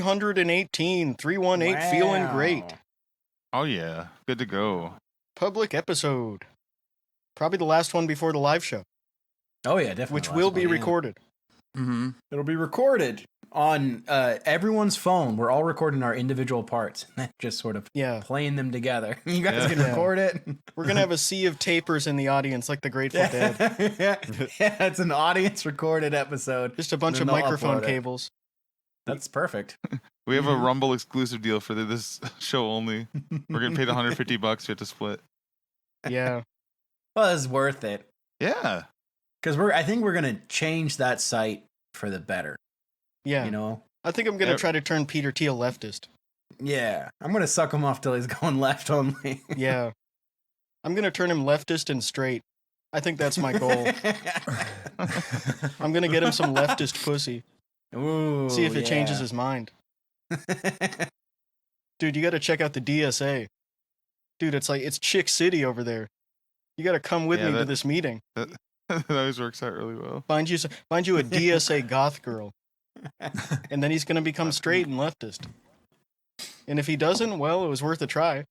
318, 318, feeling great. Oh, yeah. Good to go. Public episode. Probably the last one before the live show. Oh, yeah, definitely. Which will be recorded. Mm-hmm. It'll be recorded on everyone's phone. We're all recording our individual parts. Just sort of playing them together. You guys can record it. We're going to have a sea of tapers in the audience like the Grateful Dead. Yeah, it's an audience recorded episode. Just a bunch of microphone cables. That's perfect. We have a Rumble exclusive deal for this show only. We're getting paid $150. We have to split. Yeah. Well, it's worth it. Yeah. Because I think we're gonna change that site for the better. Yeah. You know? I think I'm gonna try to turn Peter Thiel leftist. Yeah. I'm gonna suck him off till he's going left only. Yeah. I'm gonna turn him leftist and straight. I think that's my goal. I'm gonna get him some leftist pussy. Ooh, see if it changes his mind. Dude, you gotta check out the DSA. Dude, it's Chick City over there. You gotta come with me to this meeting. That always works out really well. Find you a DSA goth girl. And then he's gonna become straight and leftist. And if he doesn't, well, it was worth a try.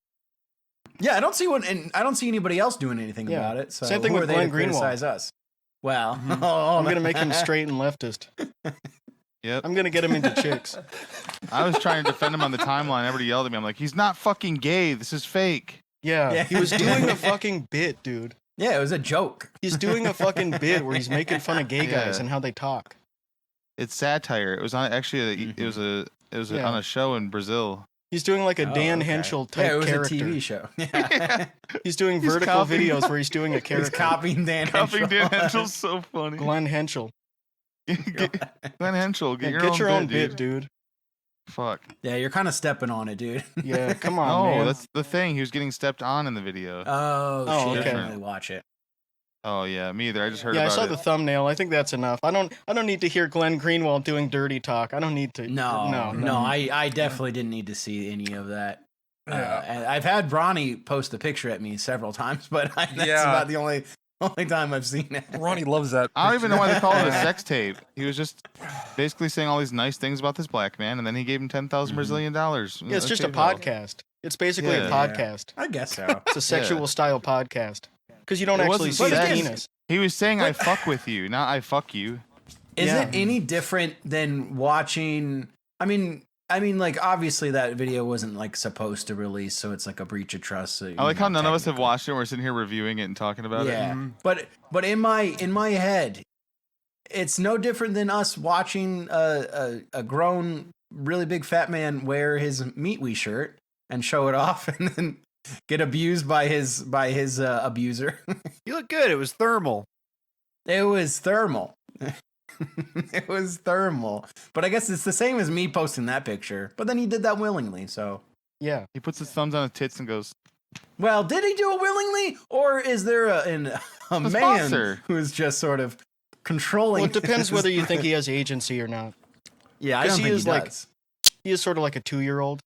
Yeah, I don't see anybody else doing anything about it. So same thing with Glenn Greenwald. Criticize us. Well, I'm gonna make him straight and leftist. Yep. I'm gonna get him into chicks. I was trying to defend him on the timeline. Everybody yelled at me. I'm like, he's not fucking gay. This is fake. Yeah, he was doing a fucking bit, dude. Yeah, it was a joke. He's doing a fucking bit where he's making fun of gay guys and how they talk. It's satire. It was on it was on a show in Brazil. He's doing like a Dan Henschel type character. Yeah, it was a TV show. Yeah. He's doing vertical videos where he's doing a character. He's copying Dan Henschel. Dan Henschel's so funny. Glenn Henschel. Glenn Henschel, get your own bit, dude. Fuck. Yeah, you're kind of stepping on it, dude. Yeah, come on, man. No, that's the thing. He was getting stepped on in the video. Oh shit! Okay. I didn't really watch it. Oh yeah, me either. I just heard about it. Yeah, I saw the thumbnail. I think that's enough. I don't need to hear Glenn Greenwald doing dirty talk. I don't need to. No. I definitely didn't need to see any of that. I've had Ronnie post a picture at me several times, but that's about the only time I've seen it. Ronnie loves that. I don't even know why they call it a sex tape. He was just basically saying all these nice things about this black man, and then he gave him $10,000 Brazilian dollars. Yeah, it's just a podcast. It's basically a podcast. I guess so. It's a sexual style podcast. Because you don't actually see his penis. He was saying, I fuck with you, not I fuck you. Is it any different than watching... I mean, like, obviously that video wasn't, like, supposed to release, so it's like a breach of trust. So, I like how none of us have watched it. We're sitting here reviewing it and talking about it. Yeah, but in my head, it's no different than us watching a grown, really big fat man wear his Meat We shirt and show it off and then get abused by his abuser. You look good. It was thermal. It was thermal. It was thermal. But I guess it's the same as me posting that picture. But then he did that willingly, so. Yeah. He puts his thumbs on his tits and goes, well, did he do it willingly? Or is there a man sponsor who's just sort of controlling? Well, it depends whether you think he has agency or not. Yeah, I don't think he does. He is sort of like a 2-year-old.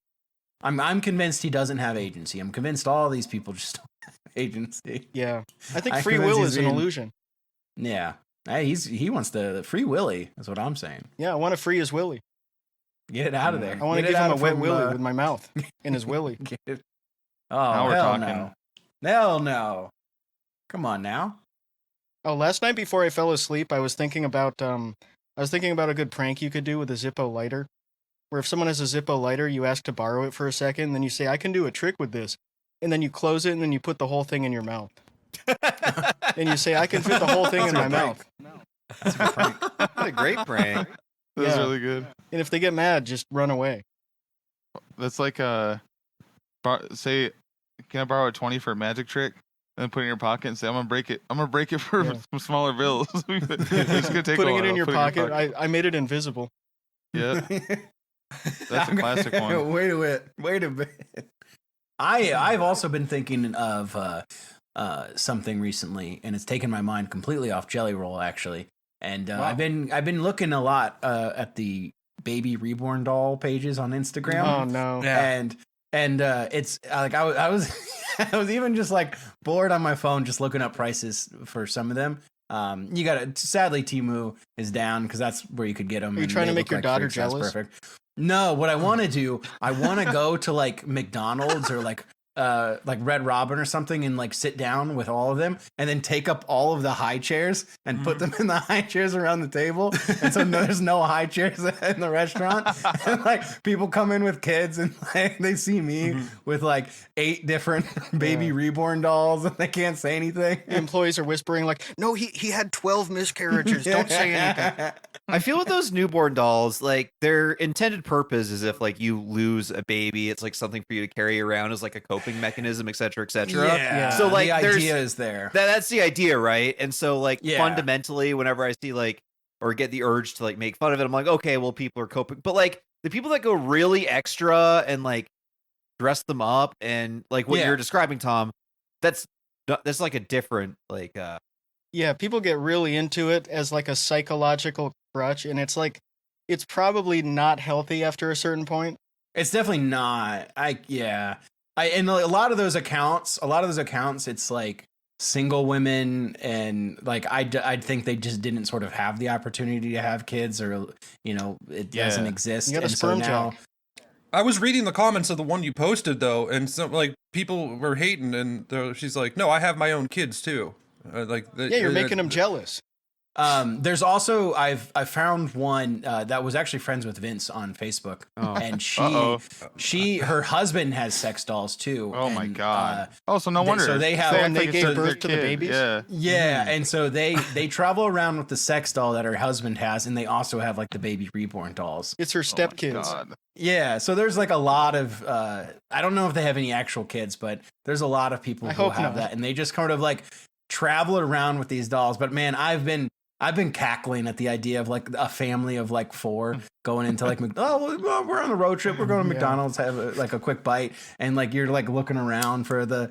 I'm convinced he doesn't have agency. I'm convinced all these people just don't have agency. Yeah. I think free will is an illusion. Yeah. Hey, he wants the free willy, is what I'm saying. Yeah, I want to free his willy. Get it out of there. I want to give him a wet willy with my mouth in his willy. Oh, hell no. Hell no. Come on now. Oh, last night before I fell asleep, I was thinking about a good prank you could do with a Zippo lighter. Where if someone has a Zippo lighter, you ask to borrow it for a second, and then you say, I can do a trick with this. And then you close it, and then you put the whole thing in your mouth. And you say, I can fit the whole thing in my mouth. That's a good prank. What a great prank. That's really good. And if they get mad, just run away. That's like say, can I borrow a 20 for a magic trick? And then put it in your pocket and say, I'm gonna break it for some smaller bills. It's gonna take Putting it in your pocket. I made it invisible. Yeah. That's a classic one. Wait a bit. I've also been thinking of something recently, and it's taken my mind completely off Jelly Roll, actually. And I've been looking a lot at the baby reborn doll pages on Instagram. Oh no! Yeah. And it's like I was I was even just like bored on my phone, just looking up prices for some of them. You got to sadly Temu is down because that's where you could get them. Are you trying to make your daughter jealous? Perfect. No, what I want to do, I want to go to like McDonald's or like Red Robin or something and like sit down with all of them and then take up all of the high chairs and put them in the high chairs around the table. And so there's no high chairs in the restaurant. And like people come in with kids and like they see me with like 8 different baby reborn dolls and they can't say anything. The employees are whispering like, no, he had 12 miscarriages. Don't say anything. I feel with those newborn dolls, like their intended purpose is if like you lose a baby, it's like something for you to carry around as like a coping mechanism, et cetera, et cetera. Yeah. So like the idea is there. That's the idea, right? And so like Yeah. fundamentally, whenever I see like or get the urge to like make fun of it, I'm like, okay, well, people are coping. But like the people that go really extra and like dress them up and like what you're describing, Tom, that's like a different like Yeah, people get really into it as like a psychological crutch, and it's like it's probably not healthy after a certain point. It's definitely not. And a lot of those accounts, it's like single women, and like I think they just didn't sort of have the opportunity to have kids, or it doesn't exist. You got a And sperm now, jock. I was reading the comments of the one you posted though, and some like people were hating, and she's like, "No, I have my own kids too." You're making them jealous. There's also I found one that was actually friends with Vince on Facebook, and her husband has sex dolls too. Oh and, my god! So no wonder. So they have and they gave birth to the babies. Yeah, and so they travel around with the sex doll that her husband has, and they also have like the baby reborn dolls. It's her stepkids. Yeah, so there's like a lot of I don't know if they have any actual kids, but there's a lot of people who have that, and they just kind of like travel around with these dolls. But man, I've been cackling at the idea of like a family of like 4 going into like we're on a road trip, we're going to McDonald's, have like a quick bite, and like you're like looking around for the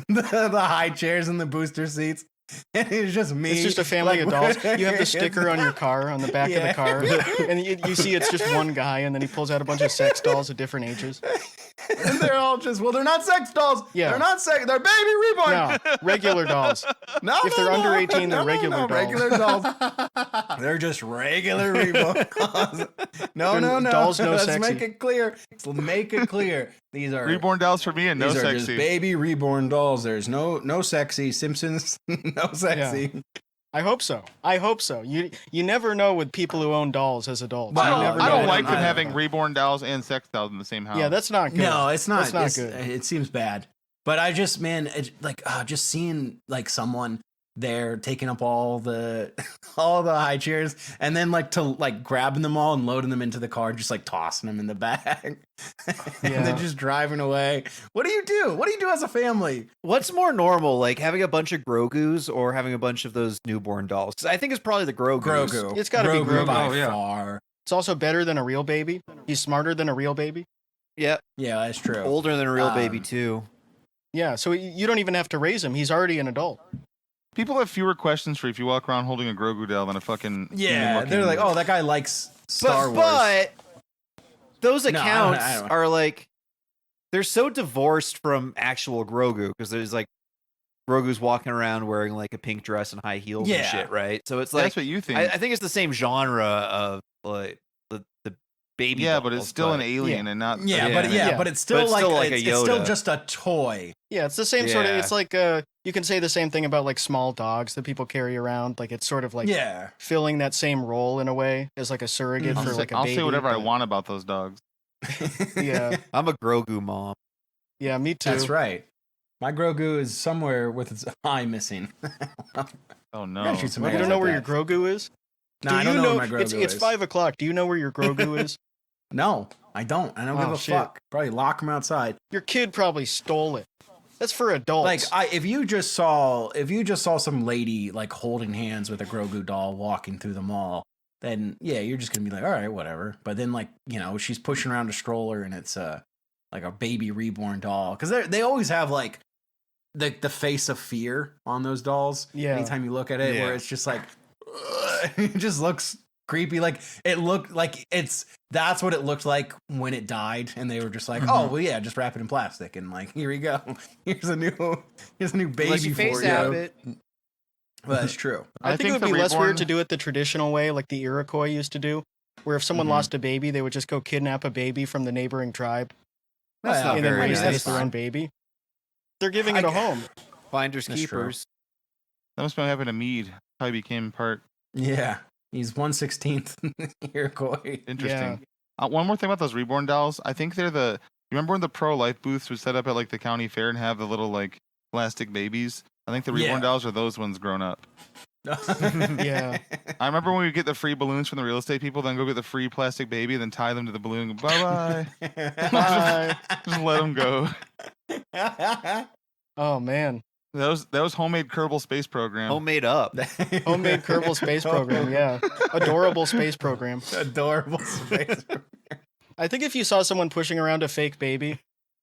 high chairs and the booster seats. And it's just me. It's just a family of dolls. You have the sticker on your car, on the back of the car, and you see it's just one guy, and then he pulls out a bunch of sex dolls at different ages. And they're all just, they're not sex dolls. Yeah. They're not sex. They're baby reborn. No, regular dolls. If they're under 18, they're regular dolls. Regular dolls. They're just regular reborn dolls. No. Dolls, no Let's sexy. make it clear. These are Reborn dolls for me and no these are sexy. just baby reborn dolls. There's no sexy. Simpsons, no sexy. Yeah. I hope so. You never know with people who own dolls as adults. Well, You never know. I don't like them having reborn dolls and sex dolls in the same house. Yeah, that's not good. No, it's not. That's not good. It seems bad. But I just, man, just seeing like someone there taking up all the high chairs, and then like to like grabbing them all and loading them into the car, just like tossing them in the back, and then just driving away. What do you do? What do you do as a family? what's more normal, like having a bunch of Grogus or having a bunch of those newborn dolls? 'Cause I think it's probably the Grogus. Grogu. It's gotta be Grogu. by far. It's also better than a real baby. He's smarter than a real baby. Yeah, Yeah, that's true. older than a real baby too. Yeah, so you don't even have to raise him. He's already an adult. People have fewer questions for if you walk around holding a Grogu doll than a fucking Yeah, human-looking- they're like, oh, that guy likes Star Wars. But those No, I accounts don't- are like they're so divorced from actual Grogu because there's like Grogu's walking around wearing like a pink dress and high heels and Yeah. shit, right? So it's like That's what you think. I think it's the same genre of like the baby. Yeah, but dolls, it's still an alien and not. Yeah, Yeah. but Yeah. but it's still it's like, still like a it's still Yoda. just a toy. Yeah, it's the same sort of. Yeah. It's like you can say the same thing about like small dogs that people carry around. Like it's sort of like Yeah. filling that same role in a way as like a surrogate I'll, for say, like a I'll baby. say whatever I but- want about those dogs. Yeah, I'm a Grogu mom. yeah, me too. That's right. My Grogu is somewhere with its eye missing. Oh no! Gotta shoot some You arrows don't know at where your that. Grogu is? No, Do I you don't know where my Grogu it's is. 5:00. Do you know where your Grogu is? No, I don't. I don't Oh, give a shit. fuck. Probably lock him outside. Your kid probably stole it. That's for adults. Like if you just saw some lady like holding hands with a Grogu doll walking through the mall, then yeah, you're just gonna be like, all right, whatever. But then like she's pushing around a stroller and it's like a baby reborn doll, because they always have like the face of fear on those dolls. Yeah. Anytime you look at it, where it's just like it just looks creepy. Like it looked like that's what it looked like when it died, and they were just like, oh well, yeah, just wrap it in plastic and like here we go. Here's a new baby Unless you for face you. out it. Well, that's true. I think it would the be less reborn- weird to do it the traditional way, like the Iroquois used to do, where if someone Mhm. lost a baby, they would just go kidnap a baby from the neighboring tribe That's not and then very raise it nice. as their own baby. They're giving it a home. Finders That's true. keepers. That must be what happened to Mead. Probably became part. Yeah, he's 1/16 Iroquois. Interesting. One more thing about those reborn dolls. I think they're the. You remember when the pro-life booths would set up at like the county fair and have the little like plastic babies? I think the reborn dolls are those ones grown up. Yeah. I remember when we get the free balloons from the real estate people, then go get the free plastic baby, then tie them to the balloon. And go, bye bye. Just let them go. Oh man. That was homemade Kerbal space program. Homemade up. Homemade Kerbal space program. Yeah. Adorable space program. Adorable space program. I think if you saw someone pushing around a fake baby,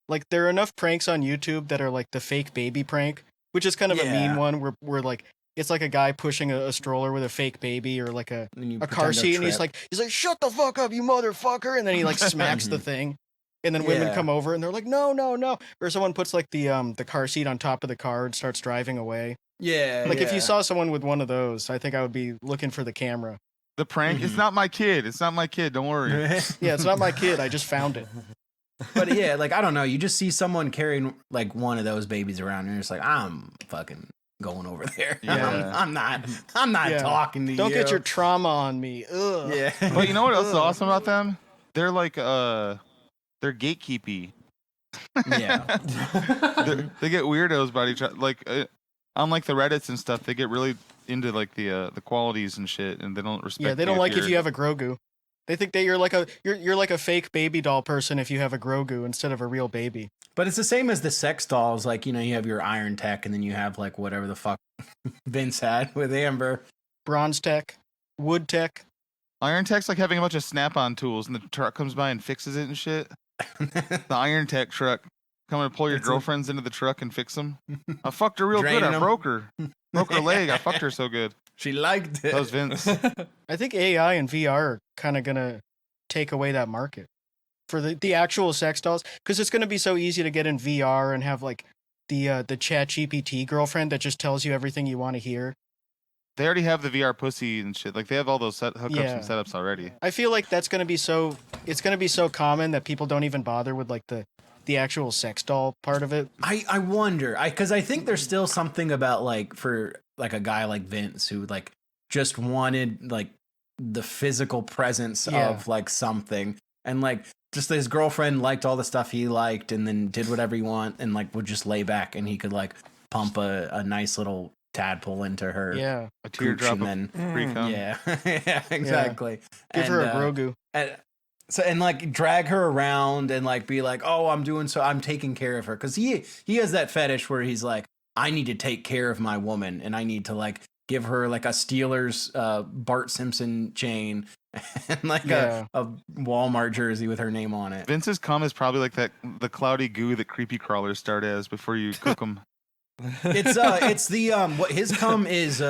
like there are enough pranks on YouTube that are like the fake baby prank, which is kind of a mean one where like it's like a guy pushing a stroller with a fake baby or like a car seat and he's like shut the fuck up, you motherfucker, and then he like smacks the thing. And then women come over and they're like, no, no, no. Or someone puts like the car seat on top of the car and starts driving away. Yeah. Like if you saw someone with one of those, I think I would be looking for the camera. The prank? It's not my kid. It's not my kid. Don't worry. Yeah, it's not my kid. I just found it. But yeah, like I don't know. You just see someone carrying like one of those babies around and you're just like, I'm fucking going over there. Yeah. I'm not talking to you. Don't get your trauma on me. Ugh. Yeah. But you know what else is awesome about them? They're like they're gatekeepy. Yeah. They get weirdos about each other. Like unlike the Reddits and stuff, they get really into like the qualities and shit, and they don't respect. Yeah, they don't like if you have a Grogu. They think that you're like a fake baby doll person if you have a Grogu instead of a real baby. But it's the same as the sex dolls. Like, you know, you have your Iron Tech and then you have like whatever the fuck Vince had with Amber. Bronze Tech, Wood Tech. Iron Tech's like having a bunch of Snap-on tools, and the truck comes by and fixes it and shit. The Iron Tech truck coming to pull your girlfriends into the truck and fix them. I fucked her real good. I broke her leg. I fucked her so good. She liked it. That was Vince. I think AI and VR are kind of gonna take away that market for the actual sex dolls, because it's gonna be so easy to get in VR and have like the Chat GPT girlfriend that just tells you everything you want to hear. They already have the VR pussy and shit. Like they have all those hookups Yeah. and setups already. I feel like it's gonna be so common that people don't even bother with like the actual sex doll part of it. I wonder, because I think there's still something about like for like a guy like Vince who like just wanted like the physical presence of like something, and like just his girlfriend liked all the stuff he liked and then did whatever he want and like would just lay back and he could like pump a nice little tadpole into her. Yeah, A teardrop and then free cum. yeah, yeah, exactly. give her a Grogu. And like drag her around and like be like, oh, I'm taking care of her, because he has that fetish where he's like, I need to take care of my woman and I need to like give her like a Steelers Bart Simpson chain and like a Walmart jersey with her name on it. Vince's cum is probably like the cloudy goo that creepy crawlers start as before you cook them. It's the what his cum is,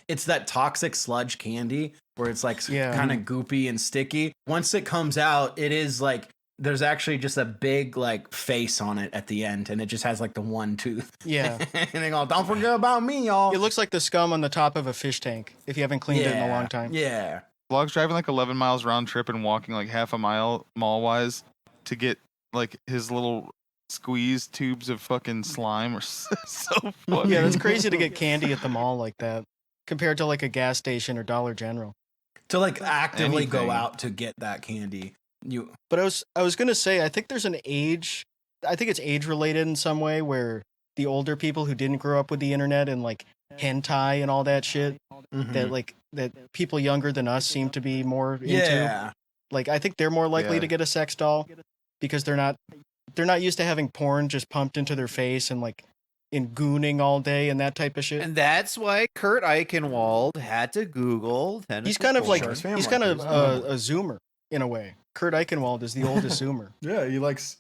it's that toxic sludge candy where it's like kind of goopy and sticky. Once it comes out, it is like there's actually just a big like face on it at the end, and it just has like the one tooth. Yeah. And they go, don't forget about me, y'all. It looks like the scum on the top of a fish tank if you haven't cleaned it in a long time. Yeah. Vlog's driving like 11 miles round trip and walking like half a mile mall wise to get like his little squeeze tubes of fucking slime or so funny. Yeah, it's crazy to get candy at the mall like that compared to like a gas station or Dollar General. To like actively go Anything. out to get that candy. But I was gonna say, I think there's an age, I think it's age related in some way, where the older people who didn't grow up with the internet and like hentai and all that shit that people younger than us seem to be more into. Yeah. Like I think they're more likely Yeah. to get a sex doll because they're not used to having porn just pumped into their face and like in gooning all day and that type of shit. And that's why Kurt Eichenwald had to Google. He's kind of like Family he's kind of Matters. a zoomer in a way. Kurt Eichenwald is the oldest zoomer. Yeah, he likes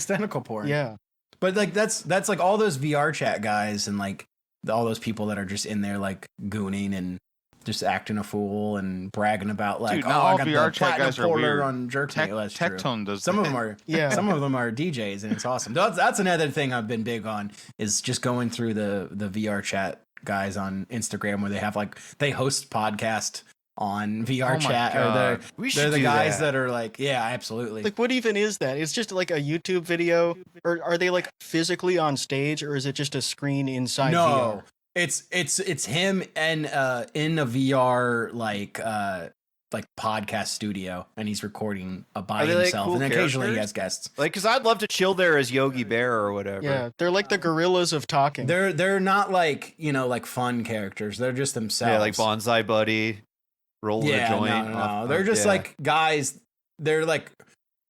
tentacle porn. Yeah. But like that's like all those VRchat guys and like all those people that are just in there like gooning and just acting a fool and bragging about like, Dude, oh, not I all got VRchat the platinum guys are porter weird. on Jerky. Well, that's true. Tectone does Some that. of them are, Yeah. Some of them are DJs, and it's awesome. That's another thing I've been big on is just going through the VRchat guys on Instagram where they have like they host podcast on VR Oh my chat, God. or they're the guys that are like, yeah, absolutely. Like, what even is that? It's just like a YouTube video, or are they like physically on stage, or is it just a screen inside No, VR? it's him and in a VR like podcast studio, and he's recording by Are they, like, himself, cool and occasionally he characters? has guests. Like, because I'd love to chill there as Yogi Bear or whatever. Yeah, they're like the gorillas of talking. They're not like, like fun characters. They're just themselves. Yeah, like Bonsai Buddy, rolling a joint. No. They're just like guys. They're like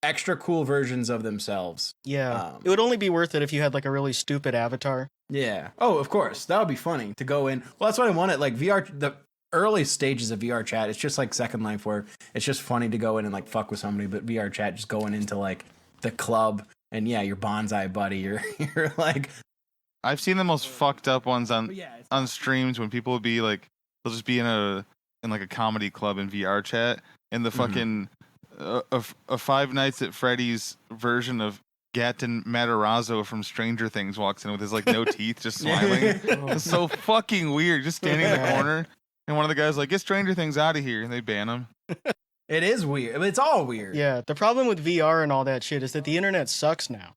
extra cool versions of themselves. Yeah, it would only be worth it if you had like a really stupid avatar. Yeah. Oh, of course. That would be funny to go in. Well, that's what I wanted. Like VR, the early stages of VR chat, it's just like Second Life, where it's just funny to go in and like fuck with somebody. But VR chat, just going into like the club, and yeah, your Bonsai Buddy, you're like. I've seen the most fucked up ones on Yeah, streams when people will be like, they'll just be in like a comedy club in VR chat, and the fucking a Five Nights at Freddy's version of Gaten Matarazzo from Stranger Things walks in with his like no teeth, just smiling. It's so fucking weird, just standing in the corner, and one of the guys like, get Stranger Things out of here, and they ban him. It is weird. I mean, it's all weird. Yeah, the problem with VR and all that shit is that the internet sucks now.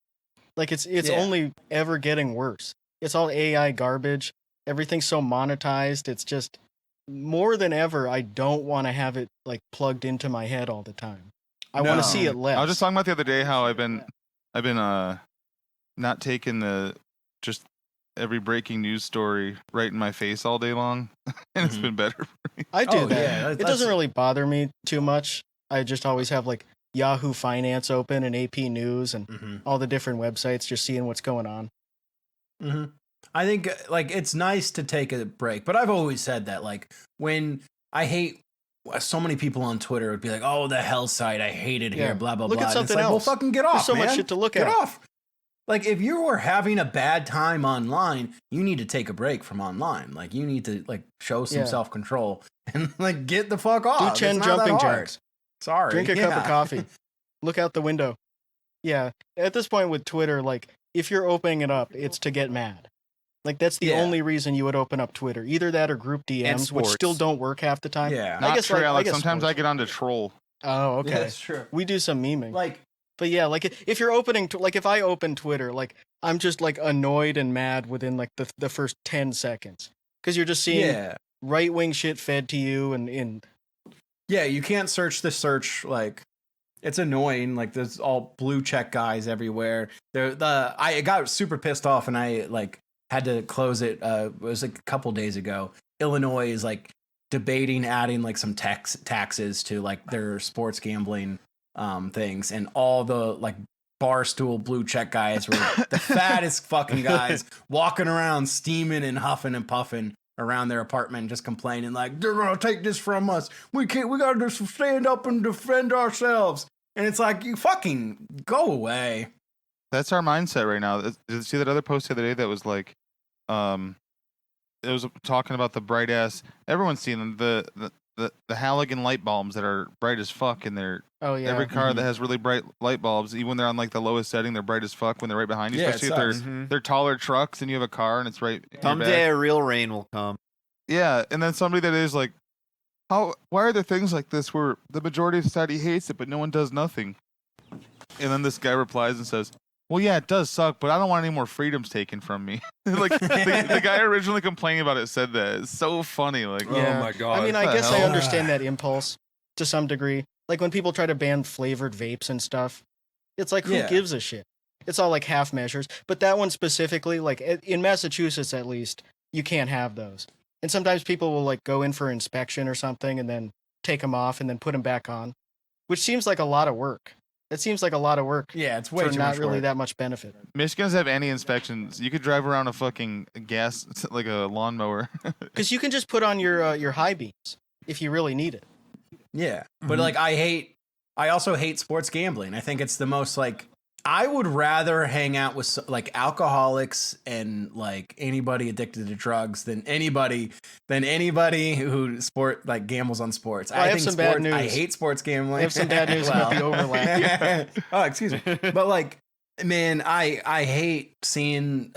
Like it's only ever getting worse. It's all AI garbage. Everything's so monetized. It's just more than ever. I don't want to have it like plugged into my head all the time. I want to see it less. I was just talking about the other day how I've been not taking the just every breaking news story right in my face all day long, and it's been better for me. I do that. Yeah, it doesn't really bother me too much. I just always have like Yahoo Finance open and AP News and all the different websites, just seeing what's going on. I think like it's nice to take a break, but I've always said that like when I hate so many people on Twitter would be like, "Oh, the hell site, I hate it here." Blah blah Look blah. at something and it's like, else. Well, fucking get off. There's so man. much shit to look get at. off. Like if you were having a bad time online, you need to take a break from online. Like you need to like show some self control and like get the fuck off. Do 10 It's not jumping that hard. jacks. Sorry. Drink a cup of coffee. Look out the window. Yeah. At this point with Twitter, like if you're opening it up, it's to get mad. Like that's the only reason you would open up Twitter. Either that or group DMs, which still don't work half the time. Yeah. Not true, Alex. I guess Sometimes I sports. get on to troll. Oh, okay. Yeah, that's true. We do some memeing. Like But yeah, like if you're opening, like if I open Twitter, like I'm just like annoyed and mad within like the first 10 seconds. Because you're just seeing right wing shit fed to you and yeah, you can't search the search. Like it's annoying. Like there's all blue check guys everywhere. I got super pissed off and I like had to close it. It was like a couple days ago. Illinois is like debating adding like some taxes to like their sports gambling things, and all the like barstool blue check guys were the fattest fucking guys walking around steaming and huffing and puffing around their apartment, just complaining like they're gonna take this from us. We gotta just stand up and defend ourselves. And it's like, you fucking go away. That's our mindset right now. Did you see that other post the other day that was like, it was talking about the bright ass. Everyone's seen them, the halogen light bulbs that are bright as fuck, and they're every car that has really bright light bulbs, even when they're on like the lowest setting, they're bright as fuck when they're right behind you. Yeah, especially if they're taller trucks and you have a car and it's right. Someday a real rain will come. Yeah, and then somebody that is like, why are there things like this where the majority of society hates it, but no one does nothing? And then this guy replies and says, well, yeah, it does suck, but I don't want any more freedoms taken from me. Like the guy originally complaining about it said that. It's so funny. Like, oh my god. I mean, I What the guess I hell? understand that impulse to some degree. Like when people try to ban flavored vapes and stuff, it's like, who gives a shit? It's all like half measures. But that one specifically, like in Massachusetts at least, you can't have those. And sometimes people will like go in for inspection or something and then take them off and then put them back on, which seems like a lot of work. It seems like a lot of work. Yeah, it's way for too not much really work. that much benefit. Michigan doesn't have any inspections. You could drive around a fucking gas, like a lawnmower. Because you can just put on your high beams if you really need it. Yeah, but like I also hate sports gambling. I think it's the most like, I would rather hang out with like alcoholics and like anybody addicted to drugs than anybody who like gambles on sports. Well, I have some bad news. I hate sports gambling. I have some bad news about the overlap. Oh, excuse me. But like Man, I hate seeing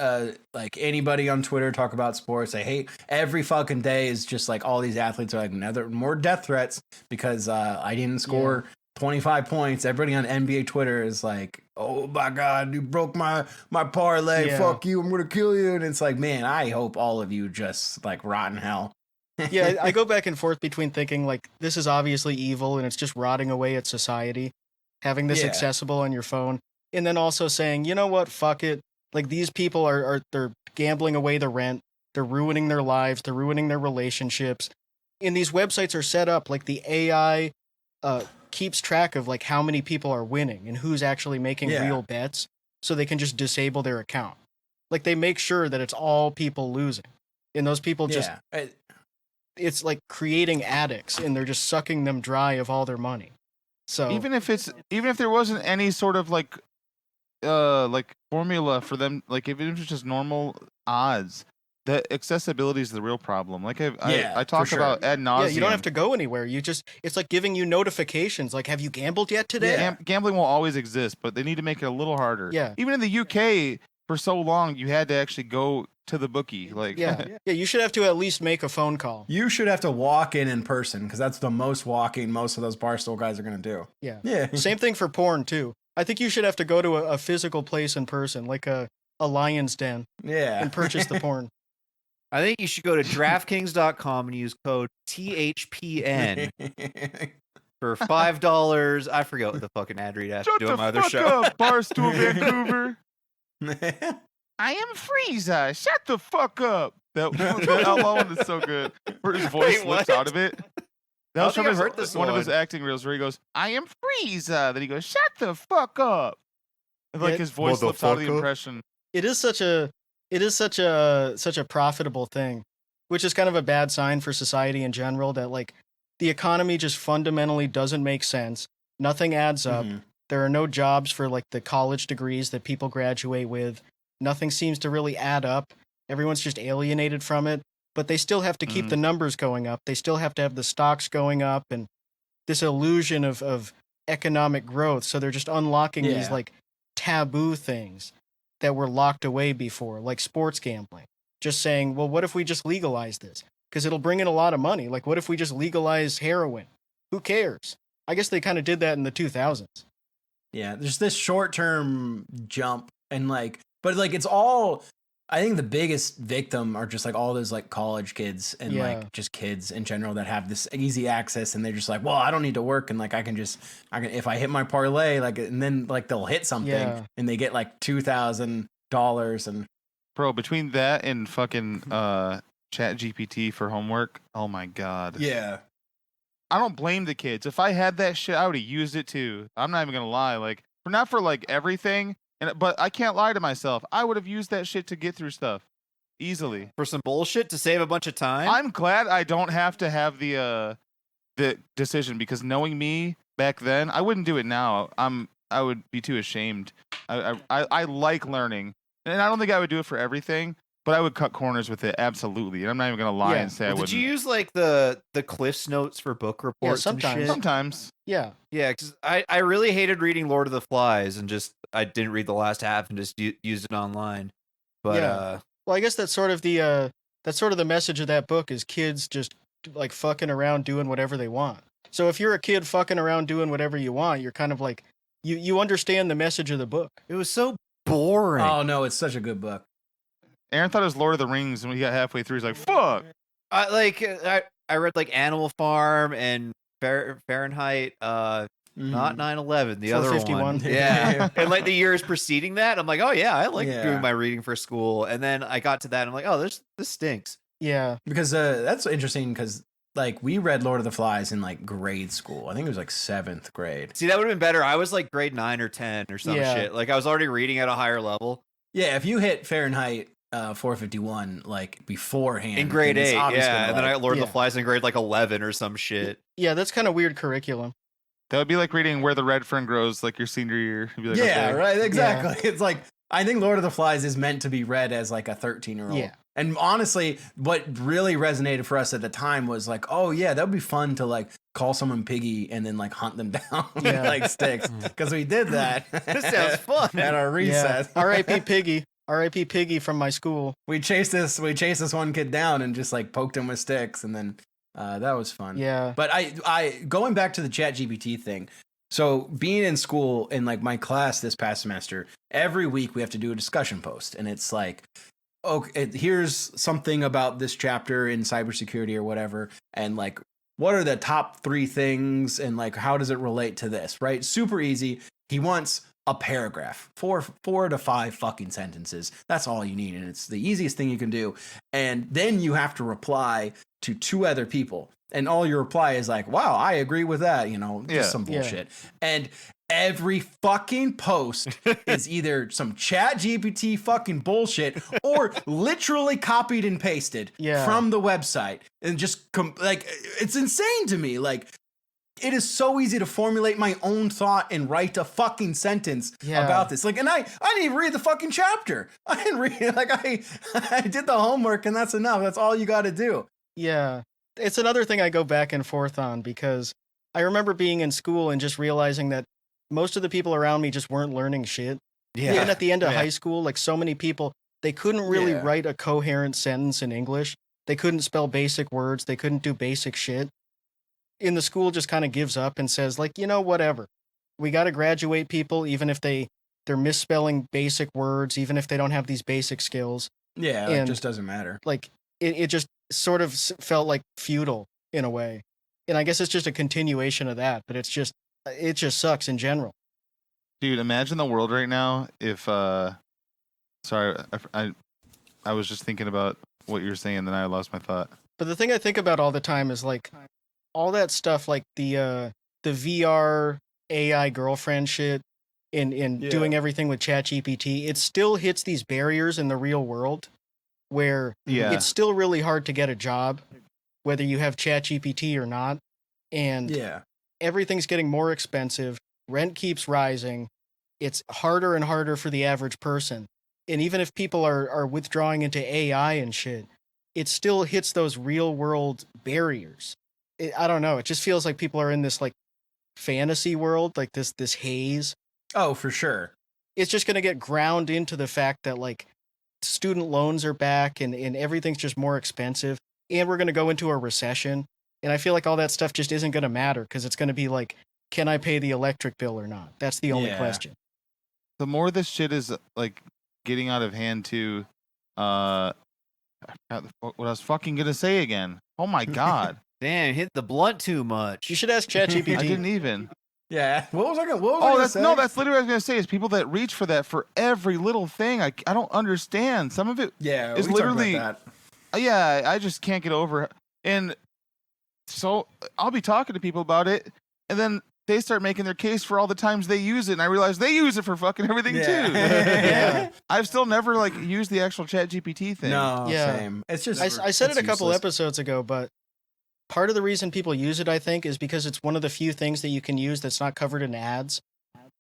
like anybody on Twitter talk about sports. I hate every fucking day is just like all these athletes are like more death threats because I didn't score 25 points. Everybody on NBA Twitter is like, oh my God, you broke my parlay. Yeah. Fuck you. I'm gonna kill you. And it's like, man, I hope all of you just like rot in hell. Yeah, I go back and forth between thinking like this is obviously evil and it's just rotting away at society, having this accessible on your phone. And then also saying, you know what, fuck it. Like these people they're gambling away the rent. They're ruining their lives. They're ruining their relationships. And these websites are set up like the AI keeps track of like how many people are winning and who's actually making real bets so they can just disable their account. Like they make sure that it's all people losing. And those people just, it's like creating addicts and they're just sucking them dry of all their money. So even if there wasn't any sort of like formula for them, like if it was just normal odds, the accessibility is the real problem. Like I talk about ad nauseum. Yeah, you don't have to go anywhere. It's like giving you notifications. Like, have you gambled yet today? Yeah. Gambling will always exist, but they need to make it a little harder. Yeah. Even in the UK, for so long, you had to actually go to the bookie. Like, yeah, you should have to at least make a phone call. You should have to walk in person because that's the most walking most of those Barstool guys are going to do. Yeah. Same thing for porn, too. I think you should have to go to a physical place in person, like a lion's den. Yeah. And purchase the porn. I think you should go to DraftKings.com and use code THPN for $5. I forget what the fucking ad read has to do on my other show. Shut the fuck up, Barstool Vancouver. I am Frieza. Shut the fuck up. That outlaw one is so good. Where his voice slips out of it. That was from one of his acting reels where he goes, I am Frieza. Then he goes, shut the fuck up. And like his voice slips out of the impression. It is such a profitable thing, which is kind of a bad sign for society in general, that like the economy just fundamentally doesn't make sense. Nothing adds up. There are no jobs for like the college degrees that people graduate with. Nothing seems to really add up. Everyone's just alienated from it, but they still have to keep the numbers going up. They still have to have the stocks going up and this illusion of economic growth. So they're just unlocking these like taboo things that were locked away before, like sports gambling. Just saying, well, what if we just legalize this? Because it'll bring in a lot of money. Like, what if we just legalize heroin? Who cares? I guess they kind of did that in the 2000s. Yeah, there's this short-term jump and like, but like it's all, I think the biggest victim are just like all those like college kids and like just kids in general that have this easy access and they're just like, well, I don't need to work and like I can if I hit my parlay, like, and then like they'll hit something and they get like $2,000 and bro, between that and fucking Chat GPT for homework, oh my God. Yeah. I don't blame the kids. If I had that shit, I would have used it too. I'm not even gonna lie. Like, not for like everything, but I can't lie to myself. I would have used that shit to get through stuff easily for some bullshit to save a bunch of time. I'm glad I don't have to have the decision because knowing me back then, I wouldn't do it now. I would be too ashamed. I like learning, and I don't think I would do it for everything. But I would cut corners with it, absolutely. And I'm not even gonna lie and say I wouldn't. Did you use like the Cliff's Notes for book reports? Sometimes. And shit? Sometimes. Yeah. Yeah, because I really hated reading Lord of the Flies and just I didn't read the last half and just used it online. But well, I guess that's sort of the message of that book is kids just like fucking around doing whatever they want. So if you're a kid fucking around doing whatever you want, you're kind of like you understand the message of the book. It was so boring. Oh no, it's such a good book. Aaron thought it was Lord of the Rings, and when he got halfway through, he's like, "Fuck!" I read like Animal Farm and Fahrenheit, not 9/11, the other one. Yeah, and like the years preceding that, I'm like, oh yeah, I like doing my reading for school. And then I got to that, and I'm like, oh, this stinks. Yeah, because that's interesting because like we read Lord of the Flies in like grade school. I think it was like 7th grade. See, that would have been better. I was like grade 9 or 10 or some shit. Like I was already reading at a higher level. Yeah, if you hit Fahrenheit 451 like beforehand in grade 8, yeah, and then I Lord of the Flies in grade like 11 or some shit. Yeah, that's kind of weird curriculum. That would be like reading Where the Red Fern Grows, like your senior year. You'd be like, yeah, okay. Right, exactly. Yeah. It's like I think Lord of the Flies is meant to be read as like a 13-year-old. Yeah. And honestly, what really resonated for us at the time was like, oh yeah, that would be fun to like call someone piggy and then like hunt them down with Yeah. like sticks, because we did that. This sounds fun. At our recess. Yeah. R.I.P. Piggy. R.I.P. Piggy from my school. We chased this one kid down and just like poked him with sticks, and then that was fun. Yeah. But I going back to the ChatGPT thing. So being in school in like my class this past semester, every week we have to do a discussion post, and it's like, okay, here's something about this chapter in cybersecurity or whatever, and like, what are the top 3 things, and like, how does it relate to this? Right? Super easy. He wants a paragraph, 4 to 5 fucking sentences. That's all you need, and it's the easiest thing you can do. And then you have to reply to 2 other people. And all your reply is like, wow, I agree with that, just some bullshit. And every fucking post is either some ChatGPT fucking bullshit or literally copied and pasted from the website. And just like, it's insane to me. Like, it is so easy to formulate my own thought and write a fucking sentence about this. Like, and I didn't even read the fucking chapter. I didn't read it. Like, I did the homework, and that's enough. That's all you got to do. Yeah. It's another thing I go back and forth on, because I remember being in school and just realizing that most of the people around me just weren't learning shit. Yeah. Even at the end of high school, like so many people, they couldn't really write a coherent sentence in English. They couldn't spell basic words. They couldn't do basic shit. In the school just kind of gives up and says, like, whatever. We got to graduate people, even if they're misspelling basic words, even if they don't have these basic skills. Yeah, it just doesn't matter. Like, it just sort of felt like futile in a way. And I guess it's just a continuation of that, but it just sucks in general. Dude, imagine the world right now if sorry, I was just thinking about what you were saying, then I lost my thought. But the thing I think about all the time is like all that stuff, like the VR AI girlfriend shit in doing everything with ChatGPT. It still hits these barriers in the real world where it's still really hard to get a job, whether you have ChatGPT or not. And everything's getting more expensive. Rent keeps rising. It's harder and harder for the average person. And even if people are withdrawing into AI and shit, it still hits those real world barriers. I don't know. It just feels like people are in this like fantasy world, like this haze. Oh, for sure. It's just going to get ground into the fact that like student loans are back and everything's just more expensive. And we're going to go into a recession. And I feel like all that stuff just isn't going to matter because it's going to be like, can I pay the electric bill or not? That's the only question. The more this shit is like getting out of hand too, I forgot what I was fucking going to say again. Oh my God. Damn, hit the blunt too much. You should ask ChatGPT. I didn't even. Yeah. What was I gonna say? That's literally what I was gonna say. Is people that reach for that for every little thing. I don't understand. Some of it is literally. Yeah, I just can't get over it. And so I'll be talking to people about it, and then they start making their case for all the times they use it, and I realize they use it for fucking everything too. Yeah. I've still never like used the actual ChatGPT thing. No, same. It's just I said it a couple episodes ago, but part of the reason people use it, I think, is because it's one of the few things that you can use that's not covered in ads.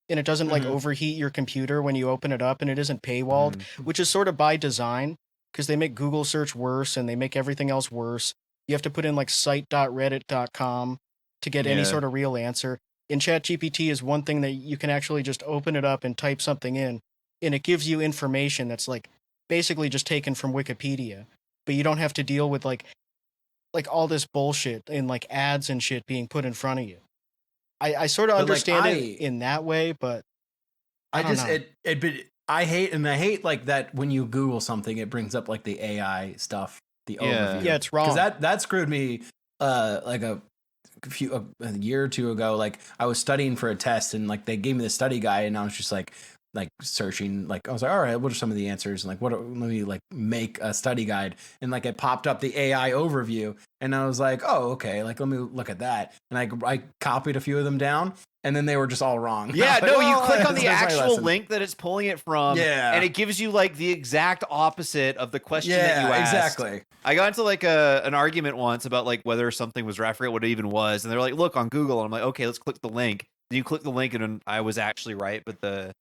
And it doesn't like overheat your computer when you open it up, and it isn't paywalled, which is sort of by design because they make Google search worse and they make everything else worse. You have to put in like site.reddit.com to get any sort of real answer. And ChatGPT is one thing that you can actually just open it up and type something in, and it gives you information that's like basically just taken from Wikipedia, but you don't have to deal with like all this bullshit and like ads and shit being put in front of you. I sort of understand it in that way, but I hate like that when you Google something, it brings up like the AI stuff, the overview. Yeah, it's wrong. Because that screwed me like a year or two ago. Like I was studying for a test and like they gave me the study guide and I was just like searching, like I was like, all right, what are some of the answers? And like, let me like make a study guide. And like it popped up the AI overview and I was like, oh, okay, like let me look at that. And I copied a few of them down and then they were just all wrong. Yeah, like, you click on the actual link that it's pulling it from. Yeah. And it gives you like the exact opposite of the question that you asked. Exactly. I got into like an argument once about like whether something was, I forget what it even was. And they're like, look on Google. And I'm like, okay, let's click the link. Then you click the link and I was actually right. But the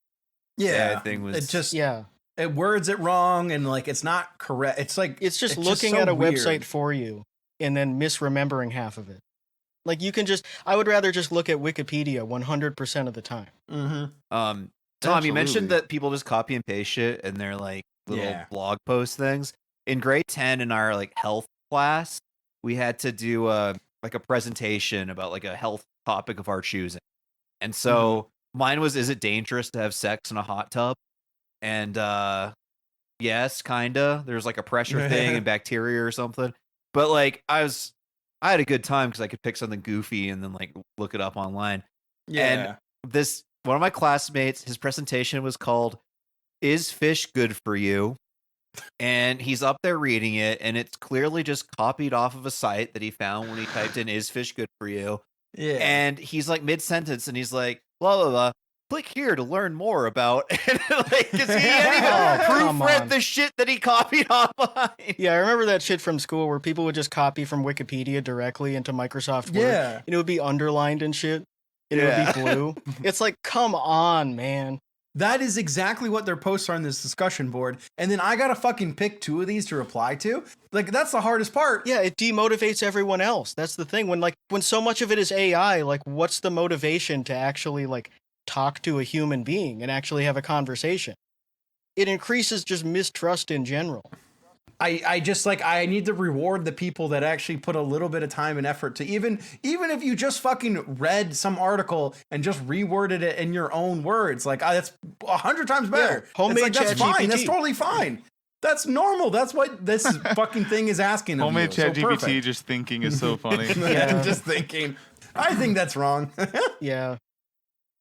thing was, it just it words it wrong and like it's not correct. It's like it's just looking at a website for you and then misremembering half of it. Like you can just, I would rather just look at Wikipedia 100% of the time. Tom, you Absolutely. mentioned that people just copy and paste shit in their like little blog post things. In grade 10 in our like health class, we had to do like a presentation about like a health topic of our choosing. And so mine was, is it dangerous to have sex in a hot tub? And yes, kinda. There's like a pressure thing and bacteria or something. But like I had a good time because I could pick something goofy and then like look it up online. And this one of my classmates, his presentation was called "Is Fish Good for You?" And he's up there reading it, and it's clearly just copied off of a site that he found when he typed in "Is fish good for you?" Yeah. And he's like mid-sentence, and he's like, blah blah blah. Click here to learn more about. Like, because he hadn't even proofread the shit that he copied online. Yeah, I remember that shit from school where people would just copy from Wikipedia directly into Microsoft Word. Yeah. And it would be underlined and shit. And it would be blue. It's like, come on, man. That is exactly what their posts are on this discussion board. And then I gotta fucking pick 2 of these to reply to. Like, that's the hardest part. Yeah, it demotivates everyone else. That's the thing. When so much of it is AI, like, what's the motivation to actually, like, talk to a human being and actually have a conversation? It increases just mistrust in general. I just like, I need to reward the people that actually put a little bit of time and effort to even if you just fucking read some article and just reworded it in your own words, like that's 100 times better. Yeah, homemade it's like, that's fine. ChatGPT. That's totally fine. That's normal. That's what this fucking thing is asking of Homemade you. ChatGPT just thinking is so funny. Yeah, just thinking. I think that's wrong. Yeah.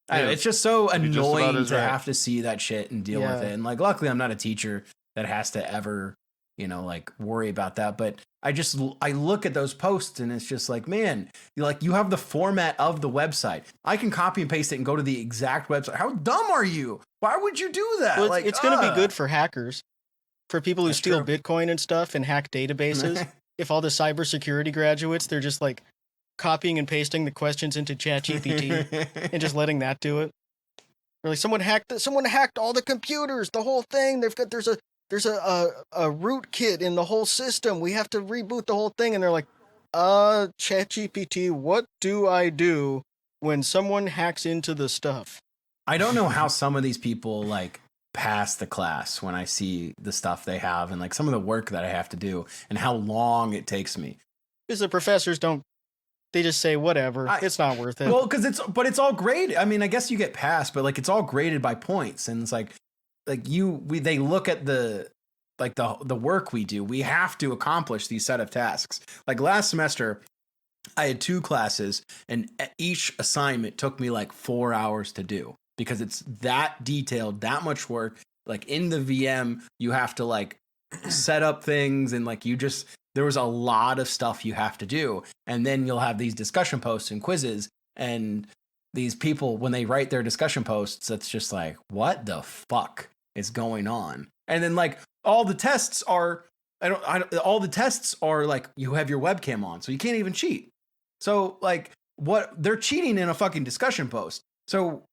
It's just so annoying to right. have to see that shit and deal with it. And like, luckily I'm not a teacher that has to ever, like worry about that. But I look at those posts and it's just like, man, you have the format of the website. I can copy and paste it and go to the exact website. How dumb are you? Why would you do that? Well, it's going to be good for hackers, for people who steal true. Bitcoin and stuff and hack databases. If all the cybersecurity graduates, they're just like copying and pasting the questions into ChatGPT and just letting that do it. Or like someone hacked all the computers, the whole thing. There's a rootkit in the whole system. We have to reboot the whole thing. And they're like, ChatGPT, what do I do when someone hacks into the stuff? I don't know how some of these people like pass the class when I see the stuff they have and like some of the work that I have to do and how long it takes me. Because the professors they just say, whatever, it's not worth it. Well, it's all graded. I mean, I guess you get passed, but like it's all graded by points. And it's like they look at the work we do. We have to accomplish these set of tasks. Like last semester, I had 2 classes and each assignment took me like 4 hours to do because it's that detailed, that much work. Like in the VM, you have to like set up things and like there was a lot of stuff you have to do. And then you'll have these discussion posts and quizzes and these people, when they write their discussion posts, it's just like, what the fuck is going on? And then like all the tests are like, you have your webcam on, so you can't even cheat. So like they're cheating in a fucking discussion post. So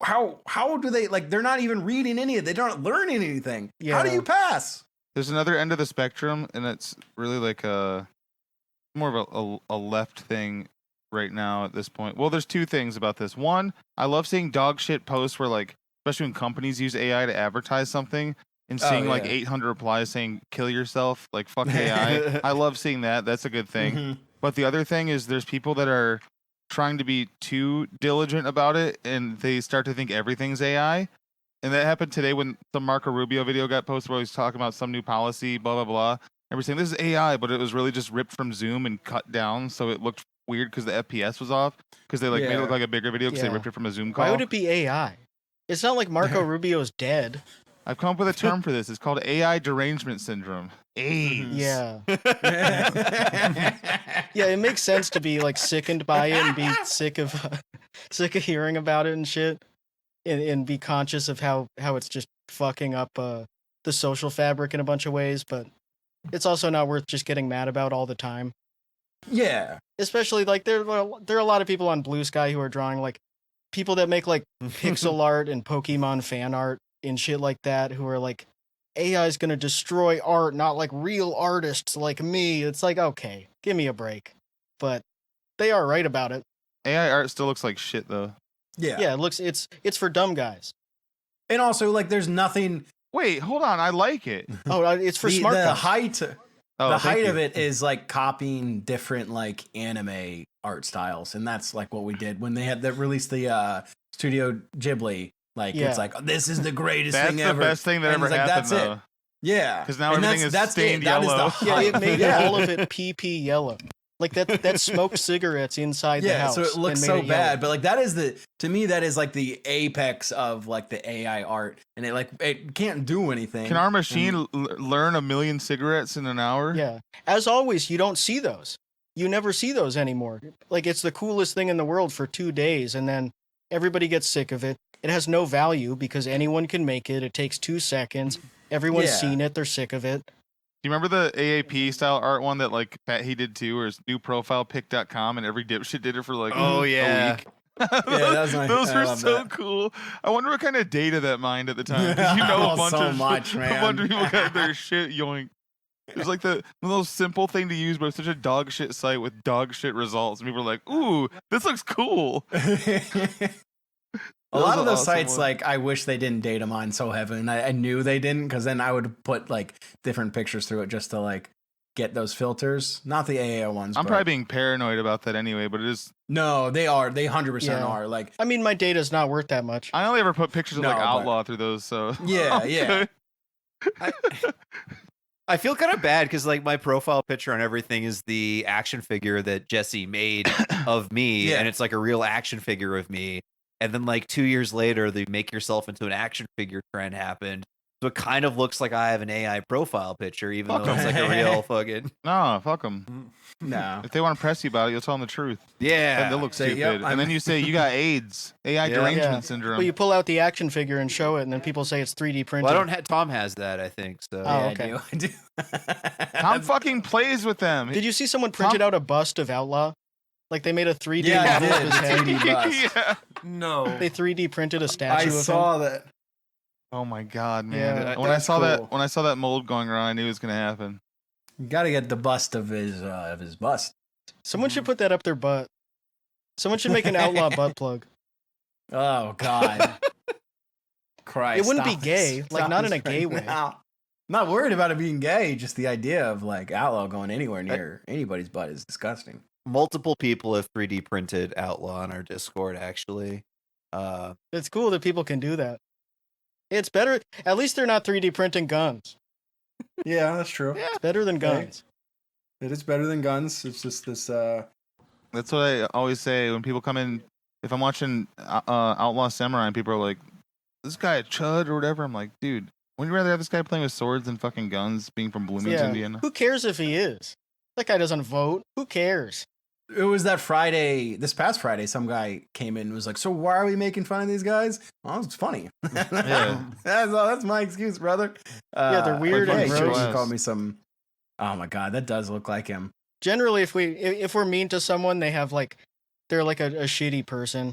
how do they, like, they're not even reading any of it. They're not learning anything. Yeah. How do you pass? There's another end of the spectrum, and it's really like more of a left thing right now at this point. Well, there's 2 things about this. One, I love seeing dog shit posts where, like, especially when companies use AI to advertise something and seeing like 800 replies saying kill yourself, like fuck AI. I love seeing that. That's a good thing. Mm-hmm. But the other thing is there's people that are trying to be too diligent about it and they start to think everything's AI. And that happened today when the Marco Rubio video got posted where he was talking about some new policy, blah, blah, blah. And we're saying this is AI, but it was really just ripped from Zoom and cut down. So it looked weird because the FPS was off. Because they made it look like a bigger video because they ripped it from a Zoom call. Why would it be AI? It's not like Marco Rubio's dead. I've come up with a term for this. It's called AI derangement syndrome. AIDS. Yeah. Yeah, it makes sense to be like sickened by it and be sick of hearing about it and shit. And be conscious of how it's just fucking up the social fabric in a bunch of ways, but it's also not worth just getting mad about all the time. Yeah. Especially like there are a lot of people on Blue Sky who are drawing, like, people that make like pixel art and Pokemon fan art and shit like that, who are like, AI is gonna destroy art, not like real artists like me. It's like, okay, give me a break. But They are right about it. AI art still looks like shit though. Yeah, it looks it's for dumb guys. And also, like, there's nothing. Wait, hold on. I like it. Oh, it's for smart The guys. height. Oh, the thank height you. of it is like copying different like anime art styles, and that's like what we did when they had that released the Studio Ghibli. Like Yeah. it's like this is the greatest That's thing the ever. best thing that And ever it's like, happened that's though. it. Yeah, Because now And everything is that's stained it. That is yellow. the Yeah, it height. made Yeah. all of it PP yellow. Like that smoked cigarettes inside the house. So it looks and made so it yellow. bad, but like that is to me that is like the apex of like the AI art, and it can't do anything. Can our machine learn 1 million cigarettes in an hour? Yeah. As always, you don't see those. You never see those anymore. Like it's the coolest thing in the world for 2 days, and then everybody gets sick of it. It has no value because anyone can make it. It takes 2 seconds. Everyone's Yeah. seen it. They're sick of it. Do you remember the AAP style art one that like Pat he did too, where it's newprofilepic.com and every dipshit did it for like Oh, a yeah. week? that was nice. Those I were love so that. cool. I wonder what kind of data that mined at the time. 'Cause you know a bunch So of much, a bunch of man. people got their shit yoinked. It was like the most simple thing to use, but it's such a dog shit site with dog shit results. And people were like, "Ooh, this looks cool." A lot of was those an awesome sites, one. like, I wish they didn't data mine so heavy, and I knew they didn't, because then I would put like different pictures through it just to like get those filters. Not the AA ones. I'm but- probably being paranoid about that anyway, but it is. No, they are. They 100% Yeah. are. Like, I mean, my data's not worth that much. I only ever put pictures of No, like but- Outlaw through those, so Yeah, I'm yeah. good. I feel kind of bad because like my profile picture on everything is the action figure that Jesse made of me, Yeah. and it's like a real action figure of me. And then like 2 years later, the make yourself into an action figure trend happened. So it kind of looks like I have an AI profile picture, even Fuck though it's like a real fucking No, fuck them. no. If they want to press you about it, you'll tell them the truth. Then yeah. they'll look Say, stupid. yep, and then you say you got AIDS, AI Yeah. derangement Yeah. syndrome. Well, you pull out the action figure and show it, and then people say it's 3D printed. Well, I don't. Tom has that, I think. So Oh, Yeah, okay. I do. Tom fucking plays with them. Did you see someone printed out a bust of Outlaw? Like they made a 3D Yeah, I model of did. his head. 3D bust. yeah. No. They 3D printed a statue of him. that. Oh my god, man! Yeah, when I that's saw cool. when I saw that mold going around, I knew it was gonna happen. You got to get the bust of his bust. Someone should put that up their butt. Someone should make an Outlaw butt plug. Oh God. Christ. It wouldn't be stop gay, this. like, Stop not in this a gay right way. now. Not worried about it being gay, just the idea of like Outlaw going anywhere near anybody's butt is disgusting. multiple people have 3D printed Outlaw on our Discord. Actually, It's cool that people can do that. It's better. At least they're not 3D printing guns. Yeah, that's true. It's better than guns. It is better than guns. It's just this. That's what I always say when people come in. If I'm watching Outlaw Samurai and people are like, "This guy a chud" or whatever, I'm like, "Dude, wouldn't you rather have this guy playing with swords than fucking guns, being from Bloomington, Yeah. Indiana?" Who cares if he is? That guy doesn't vote. Who cares? It was that Friday, this past Friday, some guy came in and was like, "So why are we making fun of these guys?" Well, it's funny. Yeah. that's my excuse, brother. Yeah, they're weird and hey, sure, gross. you called me some. Oh my God, that does look like him. Generally, if we're mean to someone, they have like they're like a shitty person.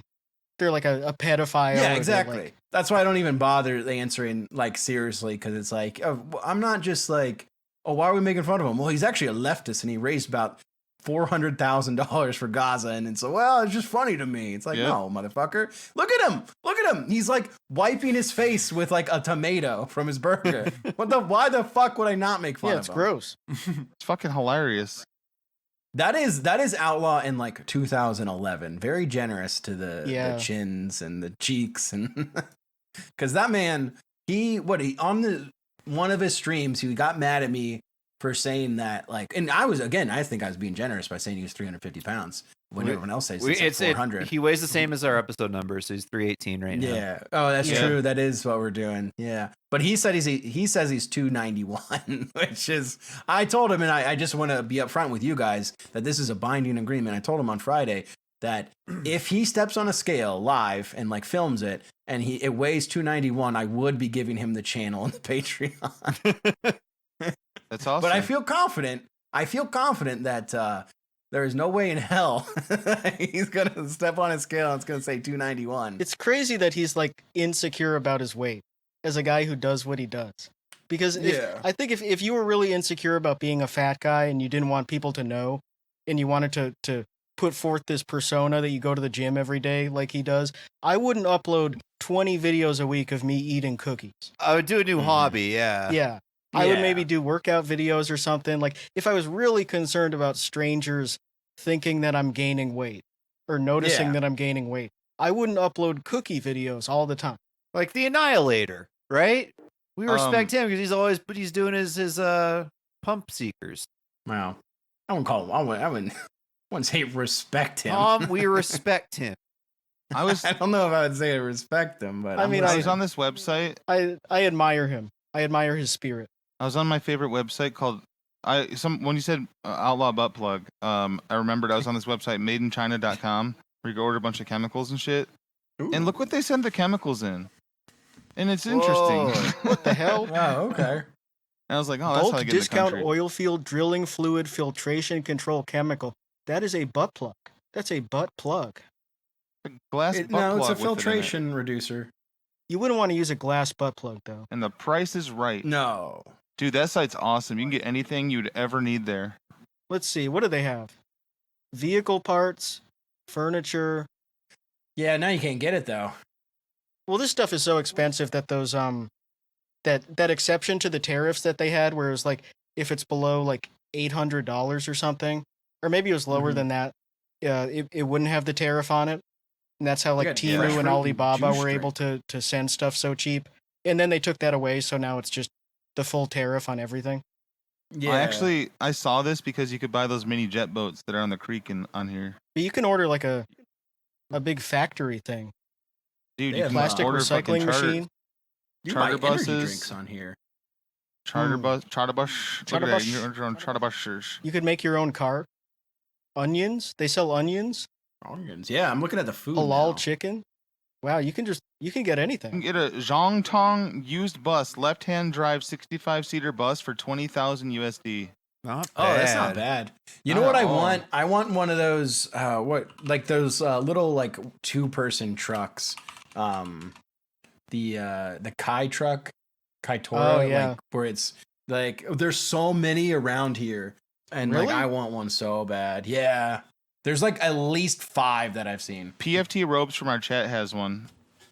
They're like a pedophile. or Yeah, they're, exactly. like- That's why I don't even bother answering like seriously, because it's like I'm not just like, oh, why are we making fun of him? Well, he's actually a leftist and he raised about $400,000 for Gaza, and it's well, it's just funny to me. It's like, Yeah. no, motherfucker, look at him, look at him. He's like wiping his face with like a tomato from his burger. Why the fuck would I not make fun yeah, of it's him? gross. It's fucking hilarious. That is Outlaw in like 2011. Very generous to the chins and the cheeks, and because that man, he on one of his streams, he got mad at me for saying that, like, and I think I was being generous by saying he was 350 pounds when everyone else says it's like 400. he weighs the same as our episode number, so he's 318 right now. Yeah. Oh, that's Yeah. true. That is what we're doing. Yeah. But he said he says he's 291, which is, I told him, and I just want to be upfront with you guys that this is a binding agreement. I told him on Friday that if he steps on a scale live and like films it and it weighs 291, I would be giving him the channel and the Patreon. That's awesome. But I feel confident that there is no way in hell he's going to step on a scale and it's going to say 291. It's crazy that he's like insecure about his weight as a guy who does what he does. Because I think if you were really insecure about being a fat guy and you didn't want people to know and you wanted to put forth this persona that you go to the gym every day like he does, I wouldn't upload 20 videos a week of me eating cookies. I would do a new hobby. Yeah. Yeah. I would maybe do workout videos or something. Like, if I was really concerned about strangers thinking that I'm gaining weight or noticing that I'm gaining weight, I wouldn't upload cookie videos all the time. Like the Annihilator, right? We respect him because he's doing his pump seekers. Wow. I wouldn't call him. I wouldn't say respect him. We respect him. I don't know if I would say respect him, but I was on this website. I admire him. I admire his spirit. I was on my favorite website called when you said Outlaw Butt Plug, I remembered I was on this website madeinchina.com where you go order a bunch of chemicals and shit. Ooh. And look what they send the chemicals in. And it's interesting. What the hell? Oh, okay. And I was like, oh, that's how I get discount in the country. oil field drilling fluid filtration control chemical. That is a butt plug. That's a butt plug. A glass butt no, plug it's a filtration reducer. You wouldn't want to use a glass butt plug, though. And the price is right. No. Dude, that site's awesome. You can get anything you'd ever need there. Let's see. What do they have? Vehicle parts, furniture. Yeah, now you can't get it, though. Well, this stuff is so expensive that those that exception to the tariffs that they had, where it was like if it's below like $800 or something, or maybe it was lower than that, it wouldn't have the tariff on it. And that's how like Temu and Alibaba were able to send stuff so cheap. And then they took that away, so now it's just the full tariff on everything. Yeah. I saw this because you could buy those mini jet boats that are on the creek on here. But you can order like a big factory thing. Dude, you can plastic order recycling machine. You charter buy buses. energy drinks on here. Charter bus. Charter bus. Charter buses. You could make your own car. Onions. They sell onions. Onions. Yeah, I'm looking at the food. Halal now. chicken. Wow, you can get anything. You can get a Zhongtong used bus, left-hand drive 65-seater bus for 20,000 USD. Not Oh, bad. that's not bad. You know what I want? I want one of those those little like 2-person trucks. The Kai truck, Kaitora, like where it's like there's so many around here, and Really? like I want one so bad. Yeah, there's like at least 5 that I've seen. PFT Ropes from our chat has one.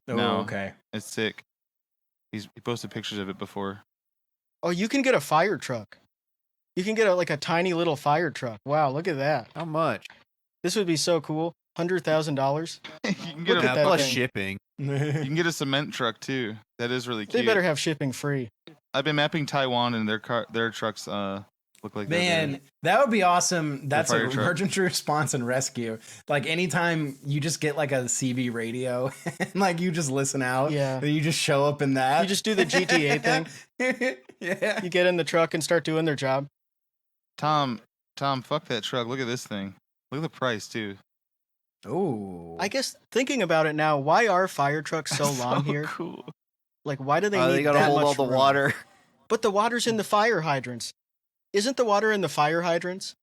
Oh, No. okay. It's sick. He posted pictures of it before. Oh, you can get a fire truck. You can get a tiny little fire truck. Wow, look at that. How much? This would be so cool. $100,000. You can get Look at that plus thing. shipping. You can get a cement truck too. That is really cute. They better have shipping free. I've been mapping Taiwan, and their trucks look like Man, that would be awesome. That's fire an truck. emergency response and rescue. Like anytime you just get like a CB radio and like you just listen out. Yeah. And you just show up in that. You just do the GTA thing. Yeah. You get in the truck and start doing their job. Tom, fuck that truck. Look at this thing. Look at the price too. Oh. I guess thinking about it now, why are fire trucks so long here? Cool. Like, why do they need They gotta that hold much all the room? water. But the water's in the fire hydrants. Isn't the water in the fire hydrants?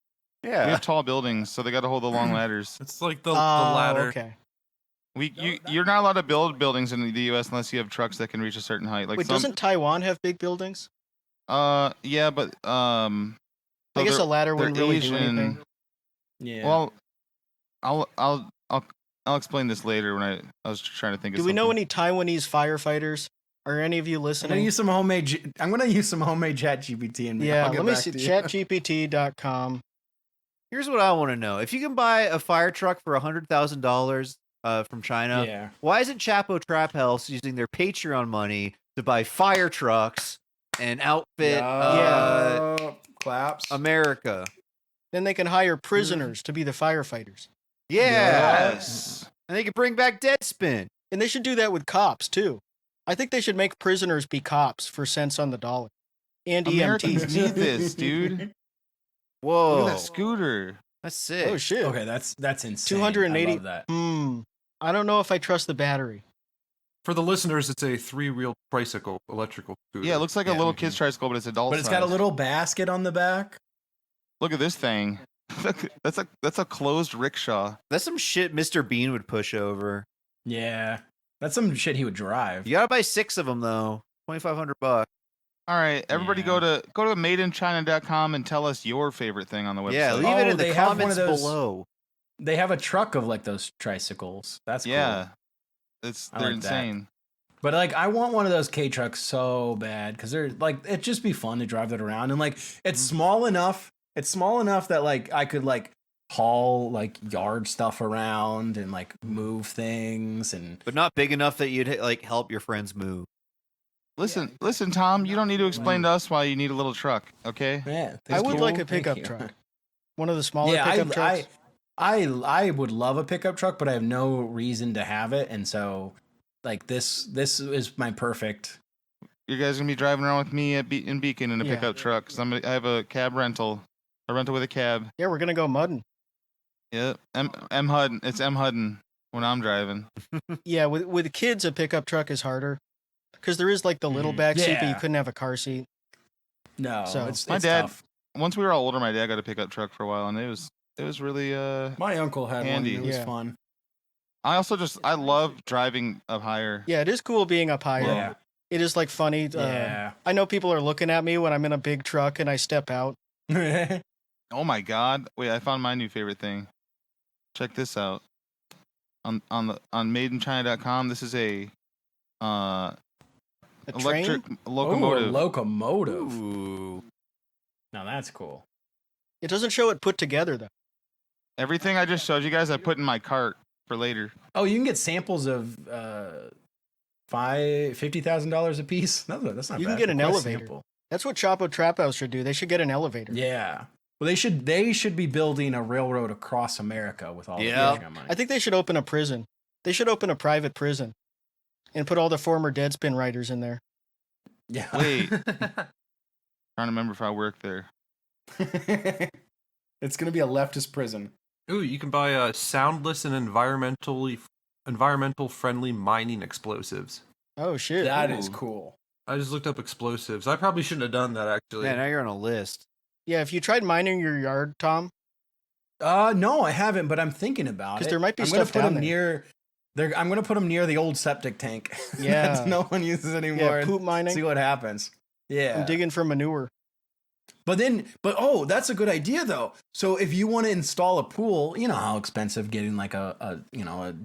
We Yeah. have tall buildings, so they got to hold the long ladders. It's like the ladder. Okay. You're not allowed to build buildings in the U.S. unless you have trucks that can reach a certain height. Like Wait, doesn't Taiwan have big buildings? yeah, but I so guess they're- a ladder wouldn't they're really do Asian. anything. Yeah. Well, I'll explain this later when I was trying to think of Do we know something. any Taiwanese firefighters? Are any of you I'm gonna listening? use some homemade chat GPT and Yeah, I'll get let me back see. to you. ChatGPT.com. Here's what I want to know. If you can buy a fire truck for $100,000 from China, Yeah. why isn't Chapo Trap House using their Patreon money to buy fire trucks and outfit Claps. America? Then they can hire prisoners to be the firefighters. Yeah. Yes. And they can bring back Deadspin. And they should do that with cops, too. I think they should make prisoners be cops for cents on the dollar. And Americans EMTs. need this, dude. Whoa. Look at that scooter. That's sick. Oh, shit. Okay, that's insane. 280. I love that. I don't know if I trust the battery. For the listeners, it's a 3-wheel tricycle, electrical scooter. Yeah, it looks like a little kid's tricycle, but it's adult But it's got a size. little basket on the back. Look at this thing. That's a closed rickshaw. That's some shit Mr. Bean would push over. Yeah. That's some shit he would drive. You gotta buy 6 of them though. $2,500. All right, everybody Yeah. go to madeinchina.com and tell us your favorite thing on the website. Yeah, leave Oh, it in they the have one of comments those- below. They have a truck of like those tricycles. That's Yeah, cool. they're like that. insane. But like, I want one of those K trucks so bad because they're like, it'd just be fun to drive that around, and like, it's small enough. It's small enough that like I could like haul like yard stuff around and like move things, and But not big enough that you'd like help your friends move. Listen, Tom. You don't need to explain to us why you need a little truck, okay? yeah, I would cool. like a Thank pickup you. truck. One of the smaller Yeah, pickup trucks. I would love a pickup truck, but I have no reason to have it, and so like this is my perfect. You guys gonna be driving around with me in Beacon in a Yeah. pickup truck. 'Cause I have a cab rental, a rental with a cab. Yeah, we're gonna go mudding. Yep, M Hudden. It's M Hudden when I'm driving. Yeah, with kids, a pickup truck is harder because there is like the little back seat, but you Yeah. couldn't have a car seat. No, So, it's my dad- tough. Once we were all older, my dad got a pickup truck for a while, and it was really My uncle had Handy. one. It was Yeah. fun. I love driving up higher. Yeah, it is cool being up higher. Yeah, It is like funny. yeah. I know people are looking at me when I'm in a big truck and I step out. Oh my God! Wait, I found my new favorite thing. Check this out. On madeinchina.com, this is a A electric train? locomotive. Ooh, a locomotive. Ooh. Now that's cool. It doesn't show it put together though. Everything I just showed you guys, I put in my cart for later. Oh, you can get samples of $50,000 a piece. No, that's not You bad. can get an Request elevator. sample. That's what Chapo Trap House should do. They should get an elevator. Yeah. Well, they should be building a railroad across America with all the Yeah. extra money. I think they should open a prison. They should open a private prison and put all the former Deadspin writers in there. Yeah. Wait, trying to remember if I worked there. It's gonna be a leftist prison. Ooh, you can buy soundless and environmental friendly mining explosives. Oh shit. That is Ooh. cool. I just looked up explosives. I probably shouldn't have done that actually. Man, now you're on a list. Yeah, if you tried mining your yard, Tom, No, I haven't, but I'm thinking about it. because there might be I'm gonna stuff put down them there. near. I'm gonna put them near the old septic tank. Yeah. that no one uses anymore. Yeah, and poop mining. See what happens. Yeah. I'm digging for manure. But oh, that's a good idea though. So if you want to install a pool, you know how expensive getting like a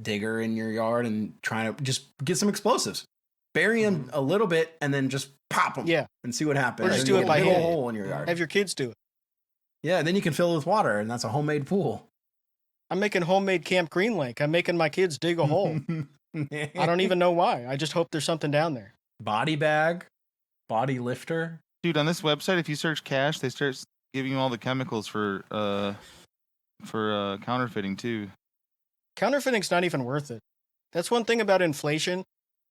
digger in your yard and trying to just get some explosives, bury them a little bit, and then just pop them. Yeah. And see what happens. Or just And do you it get by a big hand. hole in your yard. Have your kids do it. Yeah, then you can fill it with water, and that's a homemade pool. I'm making homemade Camp Green Lake. I'm making my kids dig a hole. I don't even know why. I just hope there's something down there. Body bag, body lifter. Dude, on this website, if you search cash, they start giving you all the chemicals for counterfeiting too. Counterfeiting's not even worth it. That's one thing about inflation,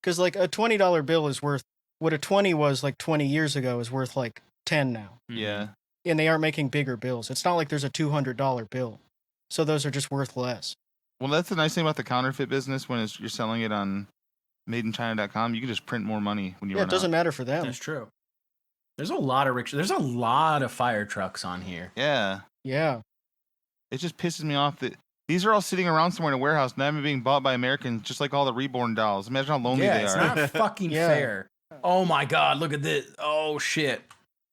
because like a $20 bill is worth what a 20 was like 20 years ago is worth like 10 now. Yeah. And they aren't making bigger bills. It's not like there's a $200 bill. So those are just worth less. Well, that's the nice thing about the counterfeit business when you're selling it on madeinchina.com. You can just print more money when you Yeah, run it doesn't out. matter for them. That's true. There's a lot of rickshaws. There's a lot of fire trucks on here. Yeah. Yeah. It just pisses me off that these are all sitting around somewhere in a warehouse and not even being bought by Americans, just like all the reborn dolls. Imagine how lonely Yeah, they it's are. not fucking Yeah. fair. Oh my god, look at this. Oh shit.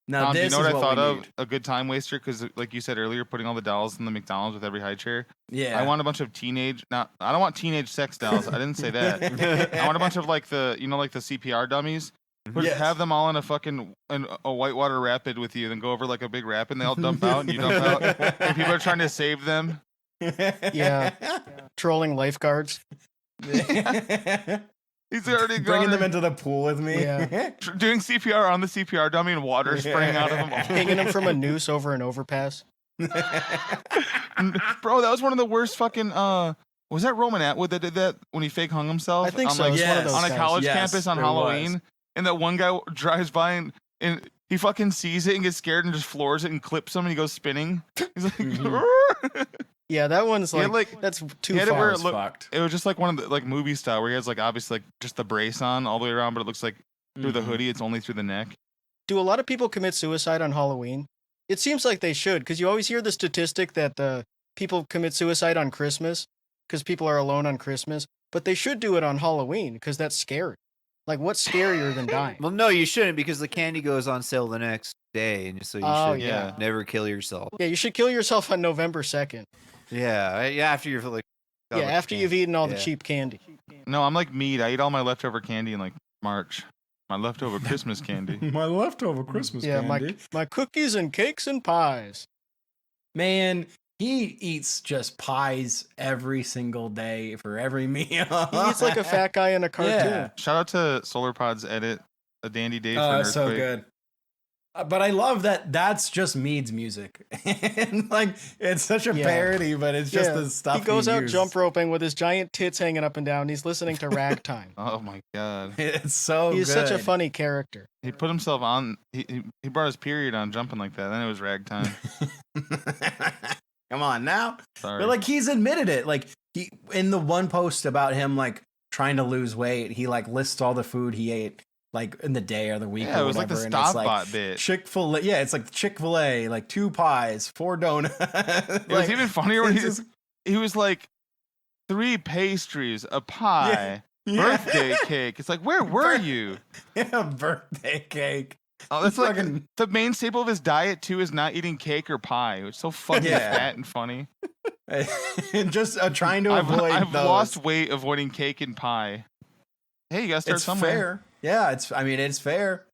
Now Tom, do you this know is what I thought we of? need. A good time waster, because like you said earlier, putting all the dolls in the McDonald's with every high chair. Yeah. I want a bunch of teenage. Now, I don't want teenage sex dolls. I didn't say that. I want a bunch of like the CPR dummies. But Yes. have them all in a whitewater rapid with you, then go over like a big rapid, and they all dump out, and you dump out, and people are trying to save them. Yeah. Trolling lifeguards. He's already Bringing gone. them into the pool with me. Yeah. Doing CPR on the CPR dummy and water spraying out of him. Hanging them from a noose over an overpass. Bro, that was one of the worst fucking. Was that Roman Atwood that did that when he fake hung himself? I think on, so. like, It's one of those on a guys. college Yes, campus on there was. Halloween, and that one guy drives by and he fucking sees it and gets scared and just floors it and clips him and he goes spinning. He's like, Yeah, that one's He had, like, like- that's too he had it where far. it looked- fucked. it was just like one of the like movie style where he has like obviously like just the brace on all the way around, but it looks like through the Mhm. hoodie, it's only through the neck. Do a lot of people commit suicide on Halloween? It seems like they should, because you always hear the statistic that the people commit suicide on Christmas because people are alone on Christmas, but they should do it on Halloween because that's scary. Like, what's scarier than dying? Well, no, you shouldn't because the candy goes on sale the next day, and so you Oh, should yeah. never kill yourself. Yeah, you should kill yourself on November 2nd. Yeah. After you're like. Yeah, after you've eaten all the cheap candy. No, I'm like Mead. I eat all my leftover candy in like March. My leftover Christmas candy. My leftover Christmas candy. my cookies and cakes and pies. Man, he eats just pies every single day for every meal. He eats like a fat guy in a cartoon. Yeah. Shout out to SolarPod's edit, a dandy day for an earthquake. So good. But I love that that's just Mead's music. And like it's such a parody, but it's just the stuff he goes out used. jump roping with his giant tits hanging up and down. He's listening to ragtime. Oh my god. It's so He's good. such a funny character. He put himself on. He brought his period on jumping like that. Then it was ragtime. Come on now. Sorry. But like he's admitted it. Like he in the one post about him like trying to lose weight, he like lists all the food he ate like in the day or the week. Yeah, or it was like the whatever, and it's Stop-Bot bit. Chick-fil-A. Yeah, it's like Chick-fil-A, like 2 pies, 4 donuts. It was even funnier when he was like 3 pastries, a pie, birthday cake. It's like, where were you? Yeah, birthday cake. Oh, that's like Fucking- the main staple of his diet too is not eating cake or pie. It's so fucking fat and funny. Just trying to avoid I've those. lost weight avoiding cake and pie. Hey, you gotta start It's somewhere. fair. Yeah, it's fair.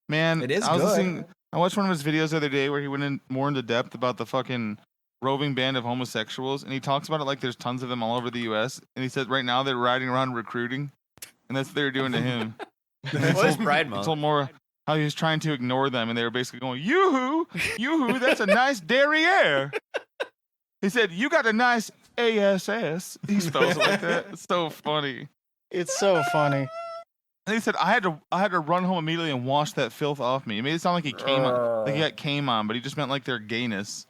Man, It is I was good. listening. I watched one of his videos the other day where he went in more into depth about the fucking roving band of homosexuals, and he talks about it like there's tons of them all over the U.S. And he said right now they're riding around recruiting, and that's what they're doing to him. Well, it's Pride He Month. told more how he was trying to ignore them, and they were basically going, "Yoo-hoo, that's a nice derriere." He said, "You got a nice ASS." He spells it like that. It's so funny. It's so funny. And he said, I had to run home immediately and wash that filth off me. It made it sound like he came on, like he got came on, but he just meant like their gayness.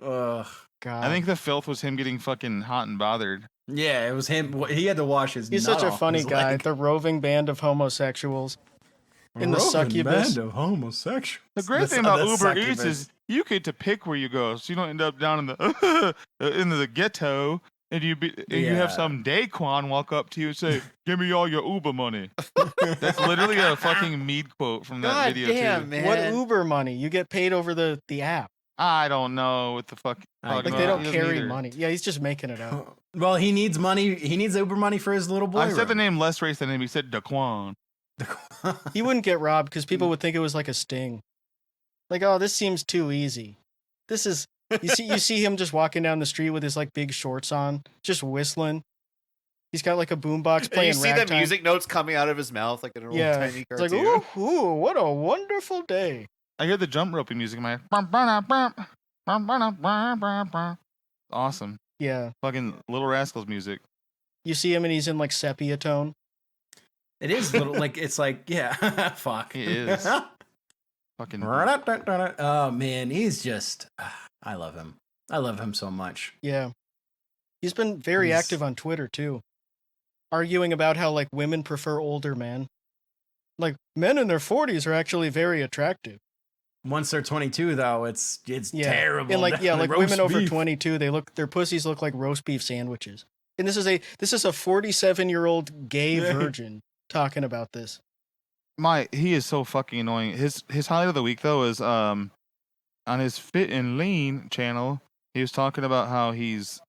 Ugh. God. I think the filth was him getting fucking hot and bothered. Yeah, it was him. He had to wash his. He's nut such a off funny his guy. leg. The roving band of homosexuals. In the Roving succubus. band of homosexuals. The great thing about Uber Eats is you get to pick where you go, so you don't end up down in the in the ghetto, and you have some Daquan walk up to you and say, "Give me all your Uber money." That's literally a fucking Mead quote from that God video damn, too. man. What Uber money? You get paid over the app. I don't know what the fuck. Like talking they about. don't He doesn't carry either. money. Yeah, he's just making it up. Well, he needs money. He needs Uber money for his little boy. I said the room. name less race than him. He said Daquan. He wouldn't get robbed because people would think it was like a sting. Like, oh, this seems too easy. This is you see him just walking down the street with his like big shorts on, just whistling. He's got like a boombox And playing you see ragtime. the music notes coming out of his mouth like in a little tiny It's like, cartoon. ooh, what a wonderful day. I hear the jump roping music in my head. Awesome. Yeah. Fucking Little Rascals music. You see him and he's in like sepia tone. It is little like it's like yeah, fuck. He is. Fucking. Oh man, he's just. I love him. I love him so much. Yeah. He's been very He's- active on Twitter too. Arguing about how like women prefer older men. Like men in their 40s are actually very attractive. Once they're 22, though, it's Yeah. terrible. And like like Roast women over beef. 22, their pussies look like roast beef sandwiches. And this is a 47-year-old gay virgin talking about this. He is so fucking annoying. His highlight of the week though is on his Fit and Lean channel. He was talking about how he's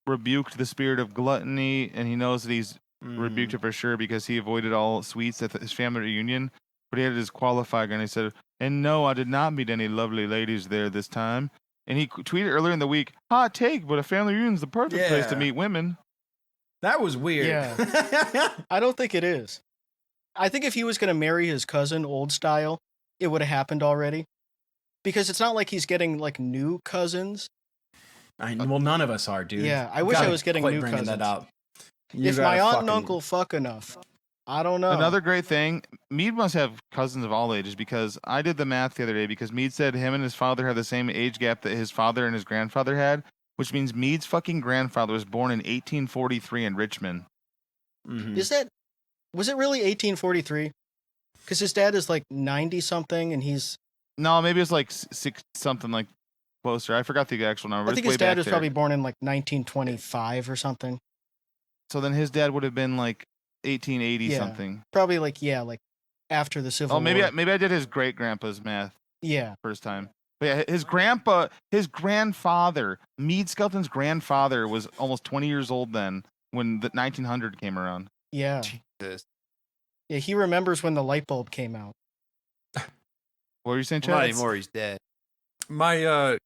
rebuked the spirit of gluttony, and he knows that he's rebuked it for sure because he avoided all sweets at his family reunion. But he had his qualifier, and he said, "And no, I did not meet any lovely ladies there this time." And he tweeted earlier in the week, "Hot take, but a family reunion is the perfect place to Yeah. meet women." That was weird. Yeah. I don't think it is. I think if he was going to marry his cousin old style, it would have happened already. Because it's not like he's getting like new cousins. Well, none of us are, dude. Yeah, I wish I Gotta was getting quit new bringing cousins. that up. You If gotta my aunt and fucking- uncle fuck enough, I don't know. Another great thing, Mead must have cousins of all ages because I did the math the other day because Mead said him and his father have the same age gap that his father and his grandfather had, which means Mead's fucking grandfather was born in 1843 in Richmond. Mhm. Was it really 1843? Because his dad is like 90 something and he's. No, maybe it's like six something like closer. I forgot the actual number. I think It's his way dad back was there. probably born in like 1925 or something. So then his dad would have been like 1880 Yeah. something. Probably like, yeah, like after the Civil Oh, maybe War. maybe I did his great grandpa's math Yeah. first time. But yeah, his grandfather, Meade Skelton's grandfather, was almost 20 years old then when the 1900 came around. Yeah. Jesus. Yeah, he remembers when the light bulb came out. What were you saying, Chad? Not anymore. He's dead. My I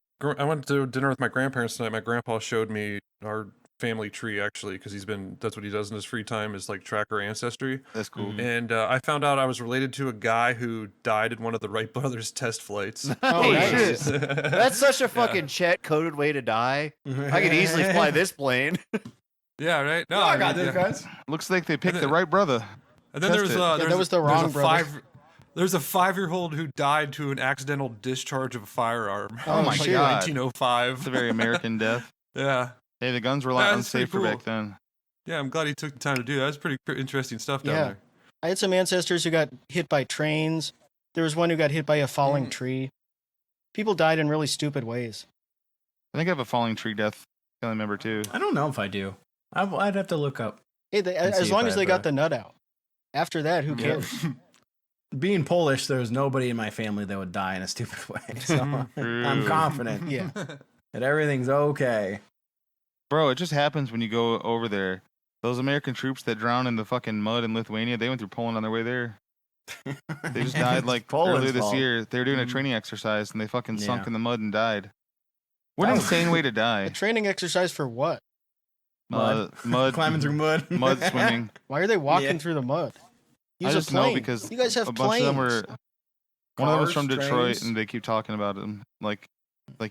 went to dinner with my grandparents tonight. My grandpa showed me our family tree actually because that's what he does in his free time is like track our ancestry. That's cool. And I found out I was related to a guy who died in one of the Wright brothers test flights. Oh, nice. That's such a fucking Chet-coded way to die. I could easily fly this plane. Yeah, right. No, I got this, guys. Looks like they picked the right brother. And then Test it. that was the wrong brother. There's a 5-year-old who died to an accidental discharge of a firearm. Oh my Like God. 1905. It's a very American death. Yeah. Hey, the guns were a lot Yeah, that's pretty unsafer back then. Yeah, I'm glad he took the time to do that. That's pretty interesting stuff down Yeah. there. I had some ancestors who got hit by trains. There was one who got hit by a falling tree. People died in really stupid ways. I think I have a falling tree death family member too. I don't know if I do. I'd have to look up. Hey, see as if long I as they have got a- the nut out. After that, who Yeah. cares? Being Polish, there was nobody in my family that would die in a stupid way. So I'm confident Yeah. that everything's okay. Bro, it just happens when you go over there. Those American troops that drowned in the fucking mud in Lithuania, they went through Poland on their way there. They just died like Poland's earlier this fault. year. They were doing a training exercise and they fucking sunk Yeah. in the mud and died. What an Oh. insane way to A die. training exercise for what? Mud, Climbing through mud. mud swimming. Why are they walking Yeah. through the mud? Use I just a plane. know because you guys have a bunch planes. of them were. One of them was Cars, from Detroit, trains. and they keep talking about him like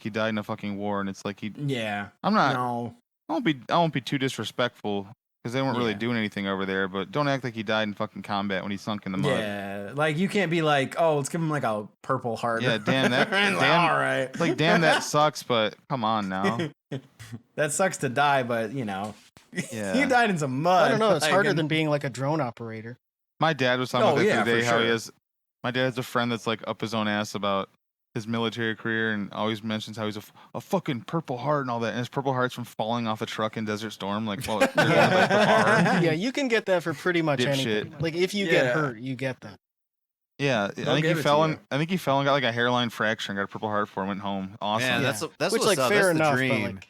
he died in a fucking war, and it's like Yeah. I'm not. No. I won't be too disrespectful because they weren't really Yeah. doing anything over there. But don't act like he died in fucking combat when he sunk in the mud. Yeah. Like you can't be like, oh, let's give him like a Purple Heart. Yeah, damn that. And like, damn, all right. It's like damn that sucks, but come on now. That sucks to die, but you know, Yeah. you died in some mud. I don't know. It's like, harder and- than being like a drone operator. My dad was talking Oh, about that yeah, the other day. for How he sure. has. My dad has a friend that's like up his own ass about his military career and always mentions how he's a fucking Purple Heart and all that. And his Purple Heart's from falling off a truck in Desert Storm. Like, well, there's like the bar. Yeah, you can get that for pretty much anything. Dipshit. Like if you Yeah. get hurt, you get that. Yeah, I think he give it to fell you. and got like a hairline fracture and got a Purple Heart for him. Went home. Awesome. Man, Yeah. that's Which what's like up. fair That's enough, the but dream. like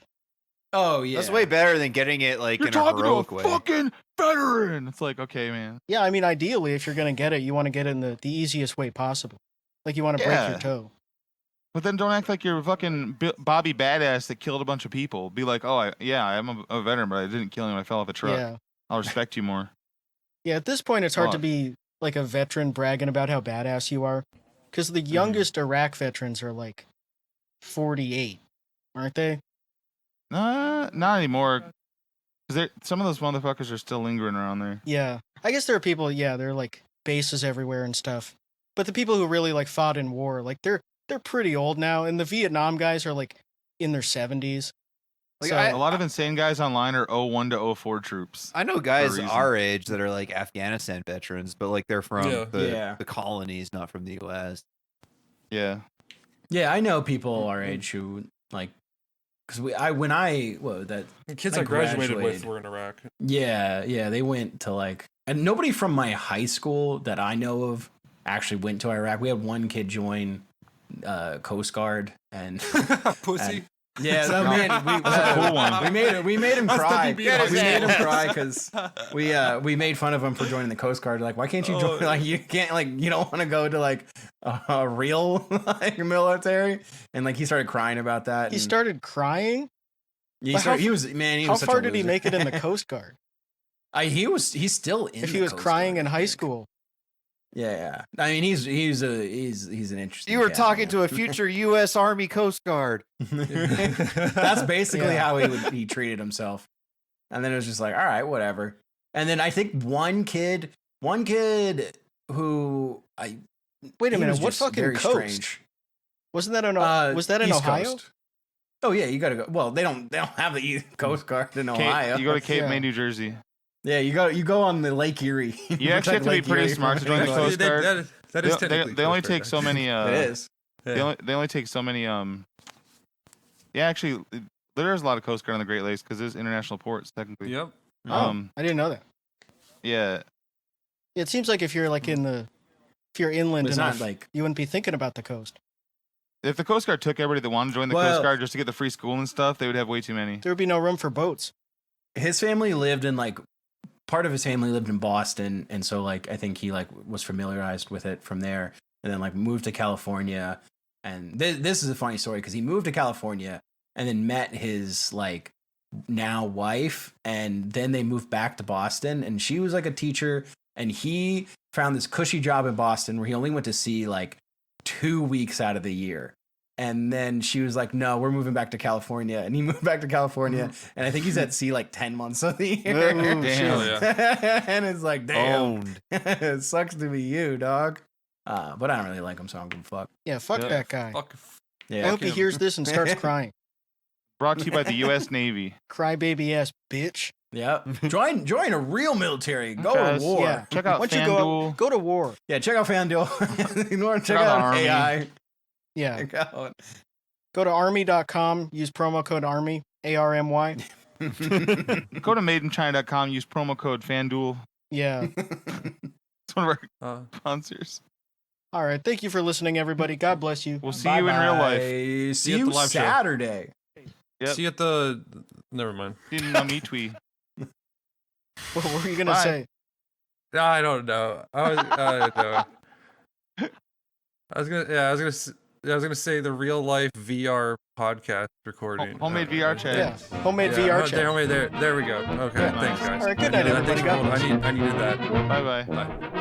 Oh yeah. That's way better than getting it like You're in a talking to a heroic way. fucking veteran. It's like, okay, man. yeah, I mean ideally if you're gonna get it, you want to get it in the easiest way possible. Like you want to break Yeah. your toe. But then don't act like you're a fucking Bobby Badass that killed a bunch of people. Be like, oh, I'm a veteran, but I didn't kill him. I fell off a truck. Yeah. I'll respect you more. Yeah, at this point it's hard to Fuck. be like a veteran bragging about how badass you are. Because the youngest Iraq veterans are like 48, aren't they? Not anymore. Because some of those motherfuckers are still lingering around there. Yeah. I guess there are people, yeah, they're like bases everywhere and stuff. But the people who really like fought in war, like they're pretty old now, and the Vietnam guys are like in their 70s. Like, So- A lot of insane guys online are 01 to 04 troops. I know guys reason. our age that are like Afghanistan veterans, but like they're from Yeah. the colonies, not from the U.S. Yeah. Yeah, I know people our age who like, because The kids I graduated with graduated. were in Iraq. Yeah, they went to like, and nobody from my high school that I know of actually went to Iraq. We had one kid join Coast Guard, and Pussy. yeah, that man, That's a cool one. we made him That's cry. WB We Get his made him ass. cry because we made fun of him for joining the Coast Guard. Like, why can't you join? Oh. Like, you can't like you don't want to go to like a real like military. And like he started crying about that. He and- started crying? He, But started, how- he was man. He How was such far a did he loser. make it in the Coast Guard? He's still in. If the he was Coast crying Guard, in I high think. school. Yeah. I mean, he's an interesting. You were cat, talking man. to a future U.S. Army Coast Guard. That's basically Yeah. how he treated himself. And then it was just like, all right, whatever. And then I think one kid who Wait a he minute, was what just fucking very coast? strange. Wasn't that in was that in East Ohio? Coast. Oh yeah, you gotta go. Well, they don't have the East Coast Guard in Ohio. You go to Cape Yeah. May, New Jersey. Yeah, you go on the Lake Erie. You actually have to be pretty smart to join the Coast Guard. That is They technically only Coast take Guard. so many. It is. They only take so many. Yeah, actually, there's a lot of Coast Guard on the Great Lakes because there's international ports technically. Yep. Oh, I didn't know that. Yeah. It seems like if you're like if you're inland It's enough, not like you wouldn't be thinking about the coast. If the Coast Guard took everybody that wanted to join the Coast Guard just to get the free school and stuff, they would have way too many. There would be no room for boats. His family lived in like part of his family lived in Boston, and so like I think he like was familiarized with it from there, and then like moved to California. And this is a funny story because he moved to California and then met his like now wife, and then they moved back to Boston, and she was like a teacher, and he found this cushy job in Boston where he only went to sea like 2 weeks out of the year. And then she was like, no, we're moving back to California. And he moved back to California. And I think he's at sea like 10 months of the year. Damn. Yeah. And it's like, damn. It sucks to be you, dog. But I don't really like him, so I don't give a fuck. Yeah, fuck that guy. Fuck. Yeah. I hope he hears this and starts crying. Brought to you by the U.S. Navy. Crybaby ass bitch. Yep. Join a real military. Go Guys, to war. Yeah. Check out Once you FanDuel. go to war. Yeah, check out FanDuel. check Check out out Army. AI. Yeah. Check out. Go to army.com, use promo code ARMY, ARMY. Go to madeinchina.com, use promo code FanDuel. Yeah. It's one of our sponsors. All right. Thank you for listening, everybody. God bless you. We'll see you in real life. See See you at you the live show. Saturday. Yep. See you at the. Never mind. No me tweet. What were you going to Bye. say? I don't know. I was gonna say the real life VR podcast recording. Homemade VR chat. Yeah. Homemade VR chat. There we go. Okay, Yeah. thanks guys. All right, good night, everybody. God bless. I needed that. Bye bye. Bye.